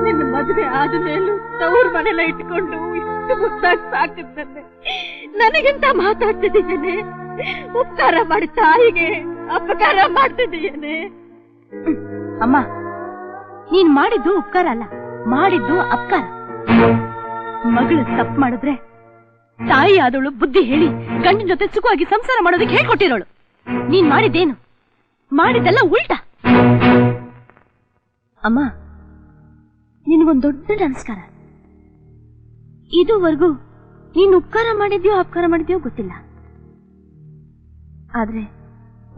Speaker 4: ನಿನ್ನ ಮದುವೆ ಆದ ಮೇಲೂ ತವ್ರ ಮನೆಲ್ಲ ಇಟ್ಕೊಂಡು ಇಷ್ಟು ಮುದ್ದಾಗಿ ಸಾಕಿದ್ದೆ ನನಗಿಂತ ಮಾತಾಡ್ತಿದ್ದೀಯೇನೆ? ಉಪಕಾರ ಮಾಡಿ ತಾಯಿಗೆ ಅಪಕಾರ ಮಾಡ್ತಿದ್ದೀಯೇನೆ? ಅಮ್ಮ, ನೀನ್ ಮಾಡಿದ್ದು ಉಪಕಾರ ಅಲ್ಲ, ಮಾಡಿದ್ದು ಅಪಕಾರ. ಮಗಳು ತಪ್ಪು ಮಾಡಿದ್ರೆ ತಾಯಿ ಆದವಳು ಬುದ್ಧಿ ಹೇಳಿ ಗಂಡನ ಜೊತೆ ಸುಖವಾಗಿ ಸಂಸಾರ ಮಾಡೋದಕ್ಕೆ ಹೇಳ್ಕೊಟ್ಟಿರೋಳು. ನೀನ್ ಮಾಡಿದ್ದೇನು? ಮಾಡಿದ್ದೆಲ್ಲ ಉಲ್ಟಾ. ಅಮ್ಮ, ನಿನ್ಗೊಂದ್ ದೊಡ್ಡ ನಮಸ್ಕಾರ. ಇದುವರೆಗೂ ನೀನ್ ಉಪಕಾರ ಮಾಡಿದ್ಯೋ ಅಪಕಾರ ಮಾಡಿದ್ಯೋ ಗೊತ್ತಿಲ್ಲ, ಆದ್ರೆ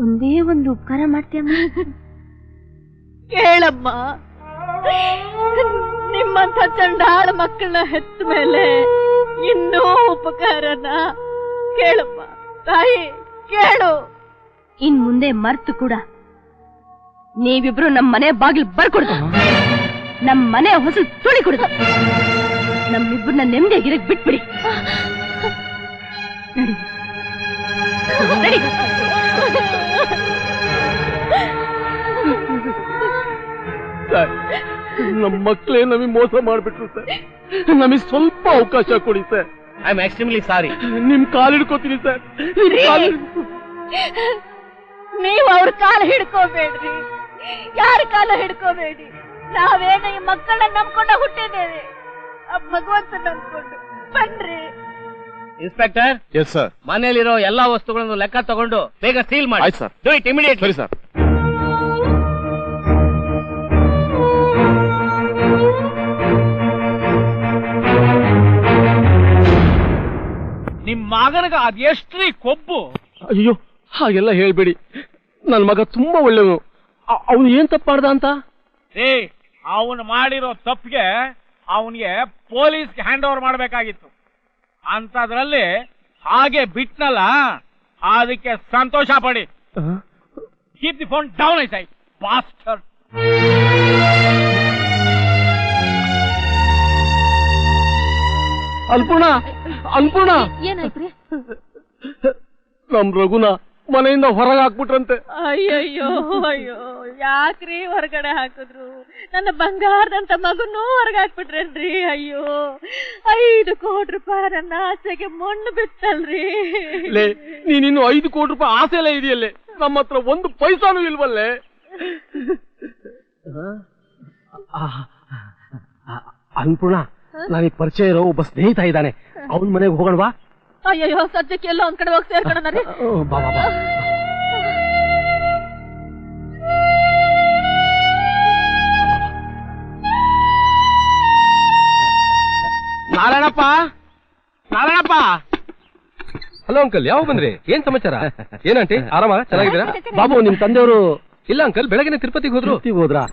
Speaker 4: ಒಂದೇ ಒಂದು ಉಪಕಾರ ಮಾಡ್ತೀಯಮ್ಮ. ಕೇಳಮ್ಮ, ನಿಮ್ಮಂಥ ಚಂಡಾಳ ಮಕ್ಕಳನ್ನ ಹೆತ್ತ ಮೇಲೆ ಇನ್ನೂ ಉಪಕಾರನ? ಕೇಳಮ್ಮ ತಾಯಿ, ಕೇಳು. ಇನ್ ಮುಂದೆ ಮರ್ತು ಕೂಡ ನೀವಿಬ್ರು ನಮ್ ಮನೆ ಬಾಗಿಲು ಬರ್ಕೊಡ್ದು, ನಮ್ ಮನೆ ಹೊಸಲು ತುಳಿ ಕೊಡುದು, ನಮ್ಮಿಬ್ಬರನ್ನ ನೆಮ್ಮದಿಯಾಗಿರಕ್ ಬಿಟ್ಬಿಡಿ. ನಡಿ, ನಡಿ.
Speaker 7: ಸರ್, ನಮ್ಮ ಮಕ್ಕಳೇ ನಮಗೆ ಮೋಸ ಮಾಡ್ಬಿಟ್ರು ಸರ್. ನಮಗೆ ಸ್ವಲ್ಪ ಅವಕಾಶ ಕೊಡಿ sir.
Speaker 5: I am extremely sorry.
Speaker 7: ನಿಮ್ ಕಾಲ್ ಹಿಡ್ಕೋತೀನಿ ಸರ್.
Speaker 4: ನೀವು ಅವ್ರ ಕಾಲ ಹಿಡ್ಕೋಬೇಡ್ರಿ, ಯಾರ ಕಾಲ ಹಿಡ್ಕೋಬೇಡಿ. ನಾವೇನ ಈ ಮಕ್ಕಳನ್ನ ನಂಬ್ಕೊಂಡ ಹುಟ್ಟಿದ್ದೇವೆ, ಭಗವಂತ ನಂಬ್ಕೊಂಡು ಬನ್ರಿ.
Speaker 5: ಇನ್ಸ್ಪೆಕ್ಟರ್.
Speaker 3: Yes sir.
Speaker 5: ಮನೆಯಲ್ಲಿರೋ ಎಲ್ಲಾ ವಸ್ತುಗಳನ್ನು ಲೆಕ್ಕ ತಗೊಂಡು ಬೇಗ ಸೀಲ್ ಮಾಡಿ.
Speaker 3: ಆಯ್ತು ಸರ್.
Speaker 5: Do it immediately.
Speaker 3: ಸರಿ ಸರ್.
Speaker 7: ನಿಮ್ ಮಗನಿಗೆ ಅದೆಷ್ಟ್ರಿ ಕೊಬ್ಬು. ಅಯ್ಯೋ, ಹಾಗೆಲ್ಲ ಹೇಳ್ಬೇಡಿ. ನನ್ ಮಗ ತುಂಬಾ ಒಳ್ಳೆಯವನು. ಅವನು ಏನ್ ತಪ್ಪು ಮಾಡ್ದ ಅಂತ?
Speaker 8: ಅವನು ಮಾಡಿರೋ ತಪ್ಪಿಗೆ ಅವನಿಗೆ ಪೊಲೀಸ್ಗೆ ಹ್ಯಾಂಡ್ ಓವರ್ ಮಾಡಬೇಕಾಗಿತ್ತು. ಅಂತದ್ರಲ್ಲಿ ಹಾಗೆ ಬಿಟ್ನಲ್ಲ, ಅದಕ್ಕೆ ಸಂತೋಷ ಪಡಿ. Keep the phone down I say bastard.
Speaker 7: ಅಲ್ಪೂರ್ಣ, ಅಲ್ಪೂರ್ಣ,
Speaker 4: ಏನಾಯ್ತ್ರಿ?
Speaker 7: ನಮ್ ರಘುನ ಮನೆಯಿಂದ ಹೊರಗೆ ಹಾಕ್ಬಿಟ್ರಂತೆ.
Speaker 1: ಅಯ್ಯಯ್ಯೋ, ಅಯ್ಯೋ, ಯಾಕ್ರಿ ಹೊರಗಡೆ ಹಾಕಿದ್ರು? ನನ್ನ ಬಂಗಾರದಂತ ಮಗನೂ ಹೊರಗೆ ಹಾಕ್ಬಿಟ್ರೇನ್ರಿ? ಅಯ್ಯೋ, 5 ಕೋಟಿ ರೂಪಾಯಿ ನನ್ನ ಆಸೆಗೆ ಮಣ್ಣು ಬಿತ್ತಲ್ರಿ.
Speaker 7: ನೀನಿನ್ನು 5 ಕೋಟಿ ರೂಪಾಯಿ ಆಸೆ ಎಲ್ಲ ಇದೆಯಲ್ಲೇ, ನಮ್ಮ ಹತ್ರ 1 ಪೈಸಾನು ಇಲ್ವಲ್ಲೇ. ಅನ್ಪೂರ್ಣ, ನನಗೆ ಪರಿಚಯ ಇರೋ ಒಬ್ಬ ಸ್ನೇಹಿತ ಇದ್ದಾನೆ, ಅವನ ಮನೆಗೆ ಹೋಗೋಣವಾ?
Speaker 1: ಅಯ್ಯಯ್ಯೋ, ಸದ್ಯಕ್ಕೆ ಎಲ್ಲ ಒಂದ್ ಕಡೆ ಹೋಗಿ ಸೇರ್ಕೊಳ್ಳೋಣ.
Speaker 7: ಬಾ ಬಾ ಬಾ.
Speaker 8: ನಾರಾಯಣಪ್ಪ ನಾರಾಯಣಪ್ಪ.
Speaker 2: ಹಲೋ ಅಂಕಲ್, ಯಾವ ಬಂದ್ರಿ? ಏನ್ ಸಮಾಚಾರ? ಏನಂಟಿ ಆರಾಮ? ಚೆನ್ನಾಗಿದ್ದೀರಾ?
Speaker 7: ಬಾಬು, ನಿಮ್ ತಂದೆಯವರು
Speaker 2: ಇಲ್ಲ ಅಂಕಲ್, ಬೆಳಗ್ಗೆ ತಿರುಪತಿಗೆ ಹೋದ್ರು.
Speaker 7: ಹೋದ್ರಾ?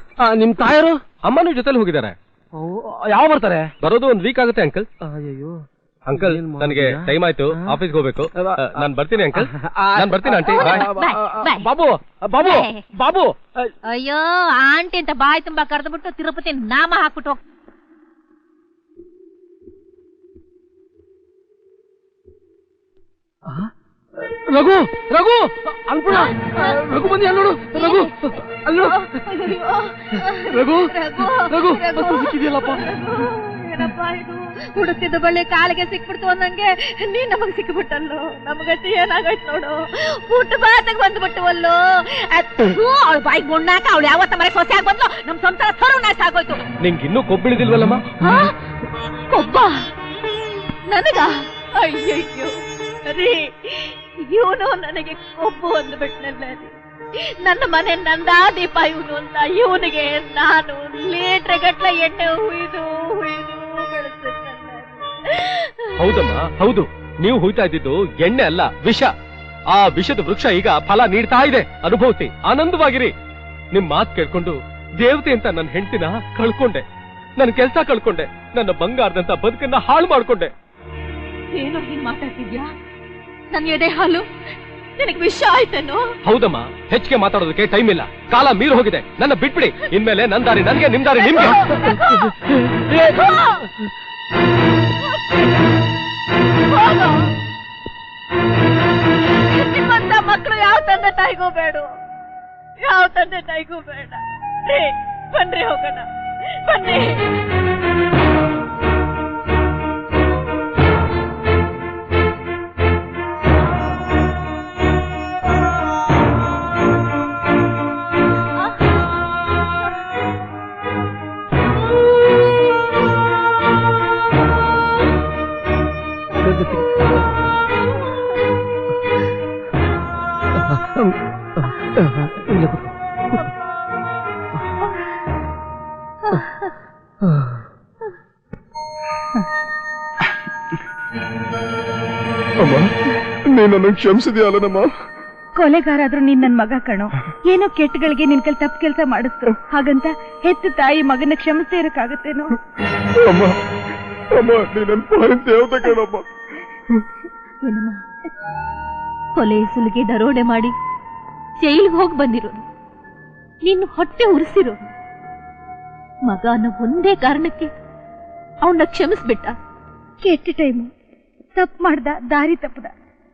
Speaker 7: ನಿಮ್ ತಾಯರು
Speaker 2: ಅಮ್ಮನೂ ಜೊತೆಲಿ ಹೋಗಿದ್ದಾರೆ.
Speaker 7: ಯಾವ ಬರ್ತಾರೆ?
Speaker 2: ಬರೋದು 1 ವೀಕ್ ಆಗುತ್ತೆ ಅಂಕಲ್.
Speaker 7: ಅಯ್ಯೋ
Speaker 2: ಅಂಕಲ್, ನನಗೆ ಟೈಮ್ ಆಯ್ತು, ಆಫೀಸ್ಗೆ ಹೋಗ್ಬೇಕು. ನಾನ್ ಬರ್ತೀನಿ ಅಂಕಲ್. ನಾನ್ ಬರ್ತೀನಿ ಆಂಟಿ. ಬಾಯ್.
Speaker 7: ಬಾಬು ಬಾಬು ಬಾಬು.
Speaker 4: ಅಯ್ಯೋ ಆಂಟಿ ಅಂತ ಬಾಯಿ ತುಂಬಾ ಕರೆದ್ಬಿಟ್ಟು ತಿರುಪತಿ ನಾಮ ಹಾಕ್ಬಿಟ್ಟು ಹೋಗ್.
Speaker 7: ರಘು ರಘು ಅನ್ಪೂರ್ಣ, ರಘು ಬಂದಿ ನೋಡು. ರಘು ಅಲ್ಲಿ ನೋಡು. ರಘು ರಘು ಬಸ್ಸು ಸಿಕ್ಕಿದೆಯಲ್ಲಪ್ಪ.
Speaker 1: ಏನಪ್ಪ ಇದು? ಹುಡುಕಿದ ಬಳ್ಳಿ ಕಾಲಿಗೆ ಸಿಕ್ಬಿಡ್ತು ಅನ್ನಂಗೆ ನೀನ್ ನಮಗ್ ಸಿಕ್ಬಿಟ್ಟಲ್ಲೋ. ನಮಗತಿ ಏನಾಗೈತ್ ನೋಡು. ಊಟ ಬಾತಿಗೆ ಬಂದ್ಬಿಟ್ಟವಲ್ಲೋ.
Speaker 4: ಅವಳು ಬಾಯಿ ಗುಣ್ಣಾಕ ಅವಳು ಯಾವತ್ತ ಮನೆ ಸೊಸೆ ಆಗಿ ಬಂದ್ಲು. ನಮ್ ಸಂಸಾರ ಸರ್ವನಾಶ ಆಗೋಯ್ತು.
Speaker 2: ನಿಂಗೆ ಇನ್ನೂ ಕೊಬ್ಬಿಳಿದಿಲ್ವಲ್ಲಮ್ಮ?
Speaker 1: ಕೊಬ್ಬ ನನಗ? ಅಯ್ಯಯ್ಯೋ ರೀ, ಇವನು ನನಗೆ ಕೊಬ್ಬು ಅಂದ್ಬಿಟ್ನಲ್ಲ ರೀ. ನನ್ನ ಮನೆ ನಂದಾ ದೀಪ ಇವನು ಅಂತ ಇವನಿಗೆ ನಾನು ಲೀಟ್ರ್ ಗಟ್ಲೆ ಎಣ್ಣೆ ಹುಯ್ದು ಬೆಳೆಸಿದ್ನಲ್ಲ.
Speaker 2: ಹೌದಮ್ಮ, ಹೌದು. ನೀವು ಹುಯ್ತಾ ಇದ್ದಿದ್ದು ಎಣ್ಣೆ ಅಲ್ಲ, ವಿಷ. ಆ ವಿಷದ ವೃಕ್ಷ ಈಗ ಫಲ ನೀಡ್ತಾ ಇದೆ. ಅನುಭವಿಸಿ, ಆನಂದವಾಗಿರಿ. ನಿಮ್ ಮಾತು ಕೇಳ್ಕೊಂಡು ದೇವತೆ ಅಂತ ನನ್ನ ಹೆಂಡತಿನ ಕಳ್ಕೊಂಡೆ, ನನ್ನ ಕೆಲಸ ಕಳ್ಕೊಂಡೆ, ನನ್ನ ಬಂಗಾರದಂತ ಬದುಕನ್ನ ಹಾಳು ಮಾಡ್ಕೊಂಡೆ.
Speaker 1: ಏನೋ ಹೀಗ್ ಮಾತಾಡ್ತಿದ್ಯಾ? ನನ್ ಎದೆ ಹಾಲು ನಿನಗೆ ವಿಷ ಆಯ್ತೇನೋ?
Speaker 2: ಹೌದಮ್ಮ, ಹೆಚ್ಚಿಗೆ ಮಾತಾಡೋದಕ್ಕೆ ಟೈಮ್ ಇಲ್ಲ. ಕಾಲ ಮೀರು ಹೋಗಿದೆ. ನನ್ನ ಬಿಟ್ಬಿಡಿ. ಇನ್ಮೇಲೆ ನನ್ ದಾರಿ ನನ್ಗೆ, ನಿಮ್ ದಾರಿ ನಿಮ್ಗೆ.
Speaker 1: ನಿಮ್ಮಂತ ಮಕ್ಕಳು ಯಾವ ತಂದೆ ತಾಯಿಗೂ ಬೇಡ, ಯಾವ ತಂದೆ ತಾಯಿಗೂ ಬೇಡ. ಬನ್ರಿ ಹೋಗೋಣ, ಬನ್ನಿ.
Speaker 3: ಅಮ್ಮ, ನೀನನ್ನು ಕ್ಷಮಿಸಿದ್ಯಾಲನಮ್ಮ?
Speaker 1: ಕೊಲೆಗಾರ ಆದ್ರೂ ನೀನ್ ನನ್ ಮಗ ಕಣೋ. ಏನೋ ಕೆಟ್ಟಗಳಿಗೆ ನಿನ್ ಕೈಲಿ ತಪ್ಪು ಕೆಲಸ ಮಾಡಿಸ್ತು. ಹಾಗಂತ ಹೆತ್ತ ತಾಯಿ ಮಗನ ಕ್ಷಮಿಸದೇ ಇರಕ್ಕಾಗತ್ತೇನೋ?
Speaker 3: ಅಮ್ಮ ಅಮ್ಮ, ನೀನನ್ ಪಾಯಿನ್ ದೇವತೆ ಕಣಮ್ಮ.
Speaker 1: ಏನಮ್ಮ, ಕೊಲೆ ಸುಲಿಗೆ ದರೋಡೆ ಮಾಡಿ ಜೈಲಿಗೆ ಹೋಗಿ ಬಂದಿರೋನು, ನಿನ್ನ ಹೊಟ್ಟೆ ಉರಿಸಿರೋನು ಮಗ ಅನ್ನೋ ಒಂದೇ ಕಾರಣಕ್ಕೆ ಅವನ್ನ ಕ್ಷಮಿಸ್ಬಿಟ್ಟ. ಕೆಟ್ಟ ಟೈಮು, ತಪ್ಪು ಮಾಡ್ದ, ದಾರಿ ತಪ್ಪದ.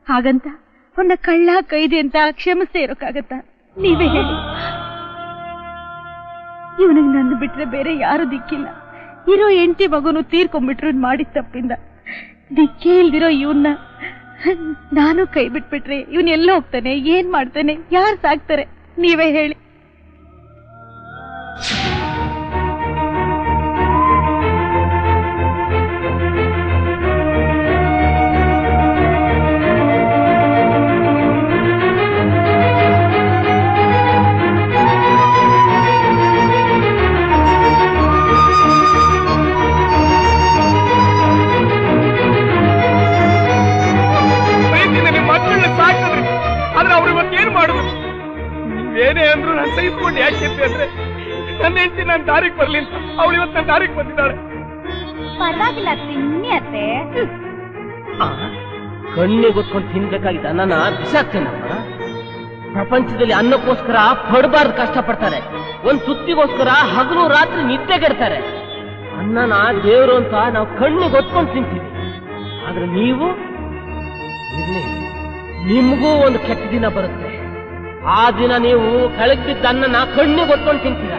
Speaker 1: ಹಾಗಂತ ಅವನ್ನ ಕಳ್ಳ ಕೈದಿ ಅಂತ ಕ್ಷಮಿಸದೇ ಇರೋಕ್ಕಾಗತ್ತ? ನೀವೇ ಹೇಳಿ. ಇವನಿಗೆ ನನ್ನ ಬಿಟ್ರೆ ಬೇರೆ ಯಾರು ದಿಕ್ಕಿಲ್ಲ. ಇರೋ ಹೆಂಡತಿ ಮಗನು ತೀರ್ಕೊಂಡ್ಬಿಟ್ರು ಮಾಡಿದ ತಪ್ಪಿಂದ. ದಿಕ್ಕೇ ಇಲ್ದಿರೋ ಇವನ್ನ ನಾನು ಕೈ ಬಿಟ್ಬಿಟ್ರೆ ಇವನ್ ಎಲ್ಲ ಹೋಗ್ತಾನೆ, ಏನ್ ಮಾಡ್ತಾನೆ, ಯಾರು ಸಾಕ್ತಾರೆ? ನೀವೇ ಹೇಳಿ.
Speaker 6: ಏನೇ ಅಂದ್ರು ನಾನು ಸಹಿಸ್ಕೊಂಡು ಯಾಕೆ ಅಂದ್ರೆ ನನ್ನ ಹೆಂಡತಿ ನನ್ನ ದಾರಿಗೆ ಬರ್ಲಿಲ್ಲ. ಅವಳು ಇವತ್ತು ನನ್ನ ದಾರಿಗೆ ಬಂದಿದ್ದಾಳೆ.
Speaker 4: ಪರವಾಗಿಲ್ಲ ತಿನ್ನಿ ಅತ್ತೆ.
Speaker 5: ಕಣ್ಣೆ ಗೊತ್ಕೊಂಡು ತಿನ್ಬೇಕಾಗಿದ್ದ ನನ್ನ ಬಿಸಾಕ್ತೇನಮ್ಮ. ಪ್ರಪಂಚದಲ್ಲಿ ಅನ್ನಕ್ಕೋಸ್ಕರ ಪಡಬಾರ್ದು ಕಷ್ಟಪಡ್ತಾರೆ. ಒಂದ್ ತುತ್ತಿಗೋಸ್ಕರ ಹಗಲು ರಾತ್ರಿ ನಿದ್ದೆಗೆಡ್ತಾರೆ. ಅನ್ನನ ದೇವ್ರು ಅಂತ ನಾವು ಕಣ್ಣು ಗೊತ್ಕೊಂಡು ತಿಂತೀವಿ. ಆದ್ರೆ ನೀವು ನಿಮ್ಗೂ ಒಂದು ಕೆಟ್ಟ ದಿನ ಬರುತ್ತೆ. ಆ ದಿನ ನೀವು ಕೆಳಗಿದ್ದ ಅನ್ನನ ಕಣ್ಣಿಗೆ ಹೊತ್ಕೊಂಡು ತಿಂತೀರ.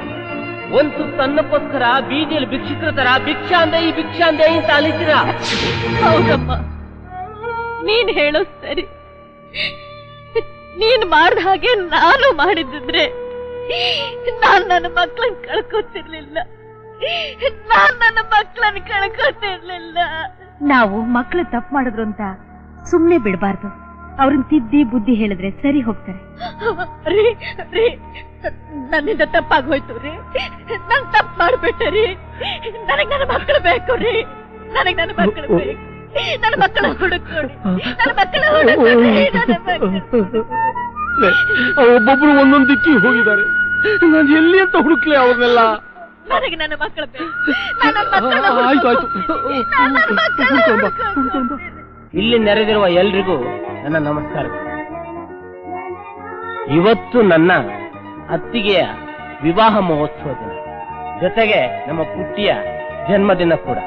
Speaker 5: ಒಂದ್ ತುತ್ತು ಅನ್ನಕ್ಕೋಸ್ಕರ ಬೀದಿಯಲ್ಲಿ ಭಿಕ್ಷುಕರ ತರ ಭಿಕ್ಷಾ ಅಂದೆ ಈ ಭಿಕ್ಷಾ ಅಂದೆ ಅಂತ ಅಲಿತೀರಾ.
Speaker 1: ಹೌದಮ್ಮ, ನೀನ್ ಹೇಳೋ ಸರಿ. ನೀನ್ ಮಾಡ್ದ ಹಾಗೆ ನಾನು ಮಾಡಿದ್ರೆ ನಾನ್ ನನ್ನ ಮಕ್ಕಳನ್ನ ಕಳ್ಕೊತಿರ್ಲಿಲ್ಲ. ನಾವು ಮಕ್ಕಳು ತಪ್ಪು ಮಾಡಿದ್ರು ಅಂತ ಸುಮ್ನೆ ಬಿಡಬಾರ್ದು. ಅವ್ರನ್ನ ತಿದ್ದಿ ಬುದ್ಧಿ ಹೇಳಿದ್ರೆ ಸರಿ ಹೋಗ್ತಾರೆ. ನನ್ನಿಂದ ತಪ್ಪಾಗೋಯ್ತು ರೀ. ನನ್ ತಪ್ಪು ಮಾಡ್ಬಿಟ್ಟೆ ರೀ. ನನಗೆ ನನ್ನ ಮಕ್ಕಳು ಬೇಕು ರೀ. ನನಗೆ ನನ್ನ ಮಕ್ಕಳು ಬೇಕು. ನನ್ನ ಮಕ್ಕಳ ಹುಡುಕೊಡಿ, ನನ್ನ ಮಕ್ಕಳ ಹುಡುಕೊಡಿ, ನನ್ನ ಮಕ್ಕಳು.
Speaker 2: ಒಬ್ಬೊಬ್ರು ಒಂದೊಂದು ದಿಕ್ಕಿಗೆ ಹೋಗಿದ್ದಾರೆ. ನಾನು ಎಲ್ಲಿ ಅಂತ ಹುಡುಕ್ಲೆ ಅವ್ರನ್ನೆಲ್ಲ.
Speaker 1: ನನಗೆ ನನ್ನ ಮಕ್ಕಳು ಬೇಕು. ನನ್ನ ಮಕ್ಕಳ
Speaker 2: ಆಯ್ತು ಆಯ್ತು.
Speaker 5: ಇಲ್ಲಿ ನೆರೆದಿರುವ ಎಲ್ರಿಗೂ ನನ್ನ ನಮಸ್ಕಾರಗಳು. ಇವತ್ತು ನನ್ನ ಅತ್ತಿಗೆಯ ವಿವಾಹ ಮಹೋತ್ಸವ ದಿನ, ಜೊತೆಗೆ ನಮ್ಮ ಪುಟ್ಟಿಯ ಜನ್ಮದಿನ ಕೂಡ.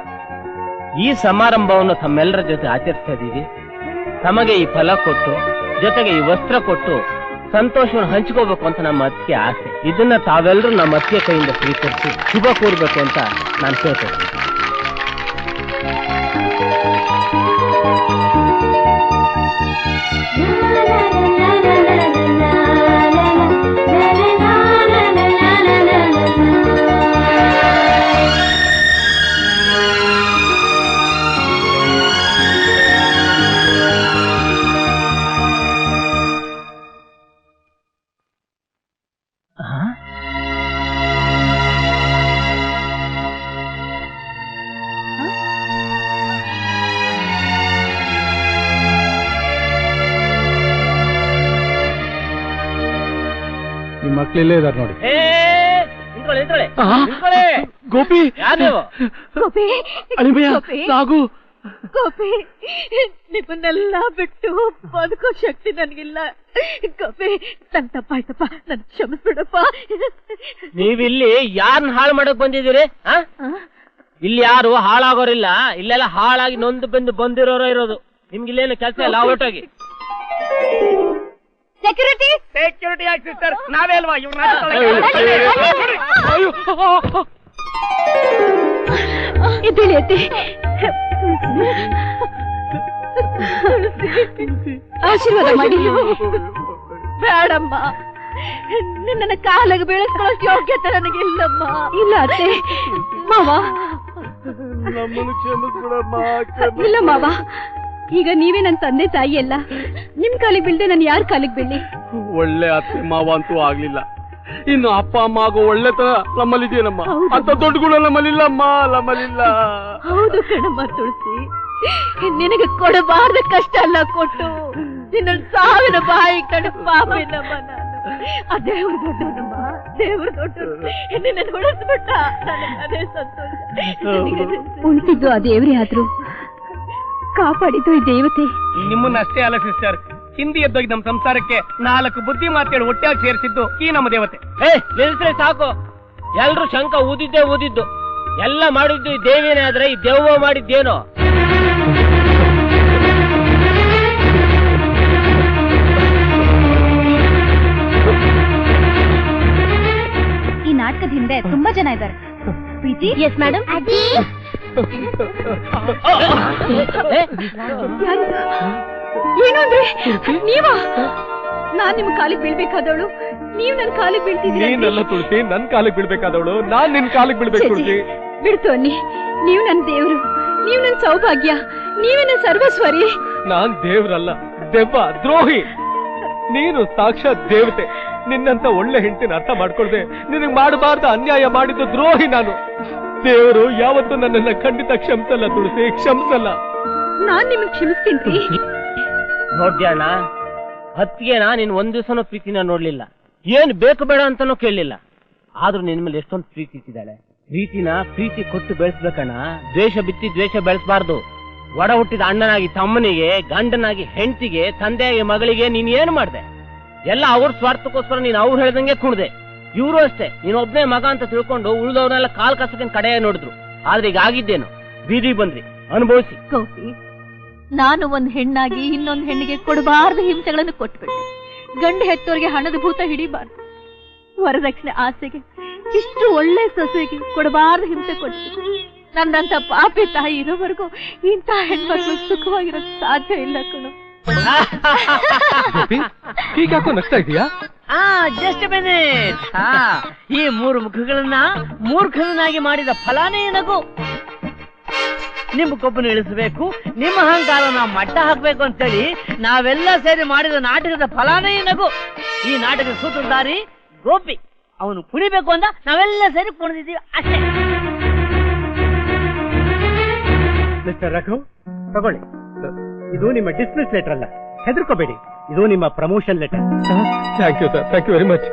Speaker 5: ಈ ಸಮಾರಂಭವನ್ನು ತಮ್ಮೆಲ್ಲರ ಜೊತೆ ಆಚರಿಸ್ತಾ ಇದ್ದೀವಿ. ತಮಗೆ ಈ ಫಲ ಕೊಟ್ಟು, ಜೊತೆಗೆ ಈ ವಸ್ತ್ರ ಕೊಟ್ಟು ಸಂತೋಷವನ್ನು ಹಂಚ್ಕೋಬೇಕು ಅಂತ ನಮ್ಮ ಅತ್ತಿಗೆ ಆಸೆ. ಇದನ್ನ ತಾವೆಲ್ಲರೂ ನಮ್ಮ ಅತ್ತಿಗೆ ಕೈಯಿಂದ ಸ್ವೀಕರಿಸಿ ಶುಭ ಕೋರ್ಬೇಕು ಅಂತ ನಾನು ಕೇಳ್ತೇನೆ.
Speaker 2: ನಿಮ್ಮ ಮಕ್ಳಿಲ್ಲೇ ಇದಾರೆ ನೋಡಿ. ಗೋಪಿ,
Speaker 1: ಗೋಪಿ,
Speaker 2: ಅಳಿಮಯ್ಯ,
Speaker 1: ಗೋಪಿ,
Speaker 2: ನಾಗು.
Speaker 1: ಗೋಪಿ, ನಿಮ್ಮನ್ನೆಲ್ಲ ಬಿಟ್ಟು ಬದುಕೋ ಶಕ್ತಿ ನನಗಿಲ್ಲ. ಗೋಪಿ, ನನ್ ತಪ್ಪಾಯ್ತಪ್ಪ, ನನ್ ಕ್ಷಮಿಸ್ಬಿಡಪ್ಪ.
Speaker 5: ನೀವಿಲ್ಲಿ ಯಾರನ್ನ ಹಾಳು ಮಾಡಕ್ ಬಂದಿದ್ದೀರಿ? ಇಲ್ಲಿ ಯಾರು ಹಾಳಾಗೋರಿಲ್ಲ. ಇಲ್ಲೆಲ್ಲ ಹಾಳಾಗಿ ನೊಂದು ಬೆಂದು ಬಂದಿರೋರ ಇರೋದು. ನಿಮ್ಗಿಲ್ಲೇನು ಕೆಲಸ ಇಲ್ಲ, ಹೊರಟೋಗಿ.
Speaker 1: ಸೆಕ್ಯೂರಿಟಿ,
Speaker 6: ಸೆಕ್ಯೂರಿಟಿ ಯಾಕೆ ಸಿಸ್ಟರ್? ನಾವೇ ಅಲ್ವಾ ಇವ್ರನ್ನ
Speaker 1: ಇದ್ದೇಳಿ ಅತ್ತಿ. ಆಶೀರ್ವಾದ ಮಾಡಿ. ಬೇಡಮ್ಮ, ನಿನ್ನ ಕಾಲಿಗೆ ಬೆಳೆಸ್ಕೊಳ್ಳೋಷ್ಟು ಯೋಗ್ಯತೆ ನನಗಿಲ್ಲಮ್ಮ. ಇಲ್ಲ ಅತ್ತೆ. ಮಾವ,
Speaker 2: ನಮ್ಮನ್ನು ಕ್ಷಮಿಸ್ಬಿಡಮ್ಮ.
Speaker 1: ಇಲ್ಲ ಮಾವ, ಈಗ ನೀವೇ ನನ್ನ ತಂದೆ ತಾಯಿ ಅಲ್ಲ. ನಿಮ್ ಕಾಲಿಗೆ ಬೀಳ್ದೆ ನಾನು ಯಾರ ಕಾಲಿಗೆ ಬೀಳಿ?
Speaker 2: ಒಳ್ಳೆ ಅತ್ತೆ ಮಾವ ಅಂತೂ ಆಗ್ಲಿಲ್ಲ. ಇನ್ನು ಅಪ್ಪ ಅಮ್ಮ ಆಗೋ ಒಳ್ಳೆತನ ನಮ್ಮಲ್ಲಿದೆಯೇನಮ್ಮ. ಅಂತ ದೊಡ್ಡ ಗುಣ ನಮ್ಮಲ್ಲಿಲ್ಲಮ್ಮ, ನಮ್ಮಲ್ಲಿಲ್ಲ.
Speaker 1: ಹೌದು ಕಣಮ್ಮ ತುಳಸಿ, ನಿನಗೆ ಕೊಡಬಾರ್ದ ಕಷ್ಟ ಎಲ್ಲ ಕೊಟ್ಟು ನಿನ್ನ ಸಾವಿನ ಬಾಯಿಗೆ ತಡೆ ಪಾಪಿನಮ್ಮ ನಾನು. ಆ ದೇವ್ರ ದೊಡ್ಡವನಮ್ಮ, ದೇವ್ರ ದೊಡ್ಡವನು. ನಿನ್ನ ಉಳಿಸ್ಬಿಟ್ಟ, ನನಗೆ ಅದೇ ಸಂತೋಷ. ಉಳಿಸಿದ್ದು ಆ ದೇವ್ರೇ ಆದ್ರು ಕಾಪಾಡಿದ್ದು ಈ ದೇವತೆ.
Speaker 6: ನಿಮ್ಮನ್ನಷ್ಟೇ ಅಲ್ಲ ಸಿಸ್ಟರ್, ಹಿಂದಿ ಎದ್ದೋಗಿ ನಮ್ಮ ಸಂಸಾರಕ್ಕೆ 4 ಬುದ್ಧಿ ಮಾತೇಳಿ ಒಟ್ಟಾಗಿ ಸೇರಿಸಿದ್ದು ಈ ನಮ್ಮ ದೇವತೆ.
Speaker 5: ನಿಲ್ಸ್ರೆ ಸಾಕು. ಎಲ್ರು ಶಂಕ ಊದಿದ್ದೇ ಊದಿದ್ದು. ಎಲ್ಲ ಮಾಡಿದ್ದು ಈ ದೇವಿನೇ ಆದ್ರೆ ಈ ದೇವ ಮಾಡಿದ್ದೇನೋ.
Speaker 4: ಈ ನಾಟಕದ ಹಿಂದೆ ತುಂಬಾ ಜನ ಇದ್ದಾರೆ. ಪ್ರೀತಿ? Yes madam.
Speaker 1: ಏನು ಅಂದ್ರೆ ನೀವಾ? ನಾನ್ ನಿಮ್ ಕಾಲಿಗೆ ಬೀಳ್ಬೇಕಾದವಳು, ನೀವ್ ನನ್ ಕಾಲಿಗೆ ಬೀಳ್ತಿದ್ದೀರಿ.
Speaker 2: ನೀನೆಲ್ಲ ತುಳಸಿ, ನನ್ ಕಾಲಿಗೆ ಬೀಳ್ಬೇಕಾದವಳು, ನಾನ್ ನಿನ್ ಕಾಲಿಗೆ ಬೀಳ್ಬೇಕು ತುಳಸಿ.
Speaker 1: ಬಿಡ್ತು ಅನ್ನಿ, ನೀವ್ ನನ್ ದೇವ್ರು, ನೀವ್ ನನ್ ಸೌಭಾಗ್ಯ, ನೀವೇ ನನ್ ಸರ್ವಸ್ವರಿ.
Speaker 2: ನಾನ್ ದೇವ್ರಲ್ಲ, ದೆವ್ವ, ದ್ರೋಹಿ. ನೀನು ಸಾಕ್ಷಾತ್ ದೇವತೆ. ನಿನ್ನಂತ ಒಳ್ಳೆ ಹೆಂಡತಿನ ಅರ್ಥ ಮಾಡ್ಕೊಳ್ದೆ ನಿನಗ್ ಮಾಡಬಾರ್ದ ಅನ್ಯಾಯ ಮಾಡಿದ್ದು ದ್ರೋಹಿ ನಾನು. ದೇವರು ಯಾವತ್ತೂ ನನ್ನನ್ನ ಖಂಡಿತ ಕ್ಷಮಿಸಲ್ಲ ತುಳಸಿ, ಕ್ಷಮಿಸಲ್ಲ.
Speaker 1: ನಾನ್ ನಿಮಗ್ ಕ್ಷಮಿಸ್ತೀನಿ.
Speaker 5: ನೋಡ್ದ್ಯಾಣ, ಹತ್ತಿಗೆನ ನೀನ್ ಒಂದ್ ದಿವಸನೂ ಪ್ರೀತಿನ ನೋಡ್ಲಿಲ್ಲ, ಏನ್ ಬೇಕು ಬೇಡ ಅಂತಾನೂ ಕೇಳಲಿಲ್ಲ. ಆದ್ರೂ ನಿನ್ ಮೇಲೆ ಎಷ್ಟೊಂದು ಪ್ರೀತಿ ಇಟ್ಟಿದ್ದಾಳೆ. ಪ್ರೀತಿನ ಪ್ರೀತಿ ಕೊಟ್ಟು ಬೆಳೆಸ್ಬೇಕಣ್ಣ, ದ್ವೇಷ ಬಿತ್ತಿ ದ್ವೇಷ ಬೆಳೆಸಬಾರ್ದು. ಒಡ ಹುಟ್ಟಿದ ಅಣ್ಣನಾಗಿ ತಮ್ಮನಿಗೆ, ಗಂಡನಾಗಿ ಹೆಂಡತಿಗೆ, ತಂದೆಯಾಗಿ ಮಗಳಿಗೆ ನೀನ್ ಏನ್ ಮಾಡ್ದೆ? ಎಲ್ಲ ಅವ್ರ ಸ್ವಾರ್ಥಕ್ಕೋಸ್ಕರ ನೀನ್ ಅವ್ರು ಹೇಳ್ದಂಗೆ ಕುಣ್ದೆ. ಇವರು ಅಷ್ಟೇ, ನೀನ್ ಒಬ್ನೇ ಮಗ ಅಂತ ತಿಳ್ಕೊಂಡು ಉಳಿದವ್ರನ್ನೆಲ್ಲ ಕಾಲ್ ಕಸಕಿನ ಕಡೆಯ ನೋಡಿದ್ರು. ಆದ್ರೆ ಈಗ ಆಗಿದ್ದೇನು? ಬೀದಿಗೆ ಬಂದ್ರಿ, ಅನುಭವಿಸಿ.
Speaker 1: ಗೋಪಿ, ನಾನು ಒಂದ್ ಹೆಣ್ಣಾಗಿ ಇನ್ನೊಂದ್ ಹೆಣ್ಣಿಗೆ ಕೊಡಬಾರ್ದು ಹಿಂಸೆಗಳನ್ನು ಕೊಟ್ಬಿಟ್ಟೆ. ಗಂಡ ಹೆತ್ತೋರಿಗೆ ಹಣದ ಭೂತ ಹಿಡಿಬಾರ್ದು. ವರದಕ್ಷಿಣೆ ಆಸೆಗೆ, ಇಷ್ಟು ಒಳ್ಳೆ ಸೊಸೆಗೆ ಕೊಡಬಾರ್ದು ಹಿಂಸೆ ಕೊಟ್ಟು ನನ್ನಂತ ಪಾಪಿ ತಾಯಿ ಇರೋವರೆಗೂ ಇಂಥ ಹೆಣ್ಮಕ್ಳು ಸುಖವಾಗಿರೋದು ಸಾಧ್ಯ ಇಲ್ಲ ಕಣೋ.
Speaker 2: ಹೀಗಾಕೋ ನಗ್ತಾ ಇದೀಯಾ?
Speaker 5: Just minute. ಈ 3 ಮುಖಗಳನ್ನ ಮೂರ್ಖರನ್ನಾಗಿ ಮಾಡಿದ ಫಲಾನೇ ನಗು. ನಿಮ್ಮ ಕೊಬ್ಬನ್ನು ಇಳಿಸಬೇಕು, ನಿಮ್ಮ ಅಹಂಕಾರನ ಮಟ್ಟ ಹಾಕ್ಬೇಕು ಅಂತೇಳಿ ನಾವೆಲ್ಲ ಸೇರಿ ಮಾಡಿದ ನಾಟಕದ ಫಲಾನೇ ನಗು. ಈ ನಾಟಕದ ಸೂತ್ರಧಾರಿ ಗೋಪಿ. ಅವನು ಕುಣಿಬೇಕು ಅಂತ ನಾವೆಲ್ಲ ಸೇರಿ ಕುಣಿದಿದ್ದೀವಿ ಅಷ್ಟೇ.
Speaker 6: ಮಿಸ್ಟರ್ ರಘು ತಗೊಳ್ಳಿ, ಇದು ನಿಮ್ಮ ಡಿಸ್ಮಿಸ್ ಲೆಟರ್ ಅಲ್ಲ, ಹೆದರ್ಕೋಬೇಡಿ, ಇದು ನಿಮ್ಮ promotion letter.
Speaker 2: Thank you sir, thank you very much.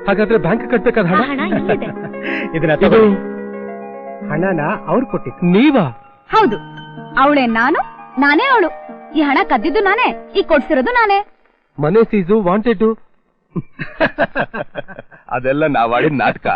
Speaker 2: ಹಾಗಾದ್ರೆ ಬ್ಯಾಂಕ್ ಕಟ್ಬೇಕಾದ ಹಣ
Speaker 4: ಹಣ ಇಲ್ಲಿದೆ.
Speaker 6: ಇದನ್ನ ತಗೊಳ್ಳಿ. ಹಣನ ಅವ್ರು ಕೊಟ್ಟಿದ್ದು.
Speaker 2: ನೀವಾ?
Speaker 1: ಹೌದು, ಅವಳೇ ನಾನೇ ಅವಳು. ಈ ಹಣ ಕದ್ದಿದ್ದು ನಾನೇ, ಈಗ ಕೊಡ್ಸಿರೋದು ನಾನೇ.
Speaker 2: ಮನೆ ಸೀಸು ವಾಂಟೆಡ್.
Speaker 3: ಅದೆಲ್ಲ ನಾವಾಡಿದ ನಾಟಕ.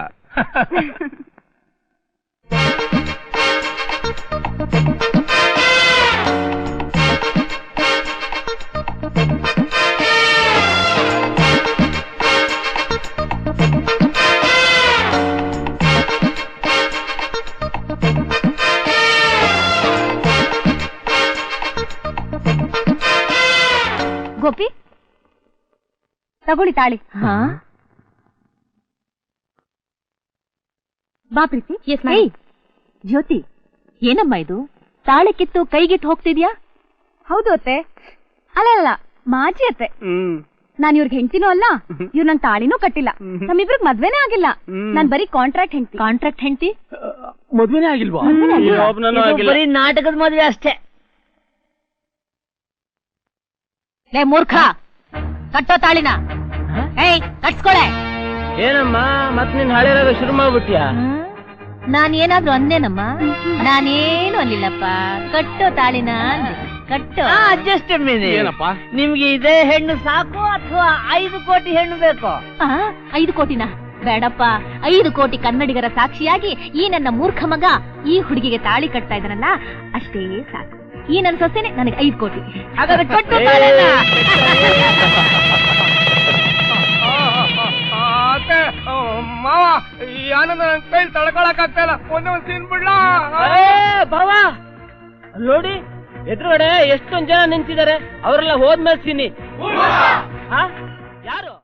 Speaker 1: ಗೋಪಿ, ತಗೊಳ್ಳಿ ತಾಳಿ. ಬಾ ಪ್ರೀತಿ. ಏಯ್ ಜ್ಯೋತಿ, ಏನಮ್ಮ ಇದು? ತಾಳಿ ಕಿತ್ತು ಕೈಗಿಟ್ಟು ಹೋಗ್ತಿದ್ಯಾ? ಹೌದು ಅತ್ತೆ. ಅಲ್ಲ, ಮಾಜಿ ಅತ್ತೆ. ನಾನ್ ಇವ್ರಿಗೆ ಹೆಂಡ್ತಿನೂ ಅಲ್ಲ, ಇವ್ರು ನನ್ ತಾಳಿನೂ ಕಟ್ಟಿಲ್ಲ, ನಮ್ಮಿಬ್ರಿಗೆ ಮದ್ವೆನೇ ಆಗಿಲ್ಲ. ನಾನ್ ಬರೀ ಕಾಂಟ್ರಾಕ್ಟ್ ಹೆಂಡ್ತಿ.
Speaker 2: ಮದ್ವೆನೇ ಆಗಿಲ್ವಾ?
Speaker 5: ಬರೀ ನಾಟಕದ ಮದುವೆ ಅಷ್ಟೇ.
Speaker 4: ಲೇ ಮೂರ್ಖ, ಕಟ್ಟೋ ತಾಳಿನ. ಏಯ್ ಕಟ್ಸ್ಕೊಳೆ.
Speaker 5: ಏನಮ್ಮ ಮತ್ ನಿನ್ ಹಳೆರಾಗ ಶುರು ಮಾಡ್ಬಿಟ್ಯಾ?
Speaker 4: ನಾನೇನಾದ್ರೂ ಅಂದೇನಮ್ಮ? ನಾನೇನು ಅಲ್ಲಿಲ್ಲಪ್ಪ. ಕಟ್ಟೋ ತಾಳಿನ ಅಂದೆ. ಕಟ್ಟೋ.
Speaker 5: ಅಡ್ಜಸ್ಟ್
Speaker 2: ಏನಪ್ಪ?
Speaker 5: ನಿಮ್ಗೆ ಇದೇ ಹೆಣ್ಣು ಸಾಕು ಅಥವಾ 5 ಕೋಟಿ ಹೆಣ್ಣು ಬೇಕೋ?
Speaker 4: 5 ಕೋಟಿನ? ಬೇಡಪ್ಪ, 5 ಕೋಟಿ ಕನ್ನಡಿಗರ ಸಾಕ್ಷಿಯಾಗಿ ಈ ನನ್ನ ಮೂರ್ಖ ಮಗ ಈ ಹುಡುಗಿಗೆ ತಾಳಿ ಕಟ್ತಾ ಇದ್ದಾನಲ್ಲ, ಅಷ್ಟೇ ಸಾಕು. ಈ ನನ್ನ ಸೊಸೆನೆ ನನಗೆ 5 ಕೋಟಿ. ಹಾಗಾದ್ರೆ ಕಟ್ಟು ತಾಳಿನ.
Speaker 6: ಮಾವ, ಈ ಆನಂದ ನನ್ ಕೈಲಿ ತಡ್ಕೊಳಕ್ ಆಗ್ತಾ ಇಲ್ಲ. ಒಂದೇ ಒಂದ್ ಸೀನ್ ಬಿಡ್ಲಾ?
Speaker 5: ಬಾವ ನೋಡಿ, ಎದುರುಗಡೆ ಎಷ್ಟೊಂದ್ ಜನ ನಿಂತಿದ್ದಾರೆ, ಅವರೆಲ್ಲ ಹೋದ್ಮೇಲೆ ಸೀನಿ. ಯಾರು?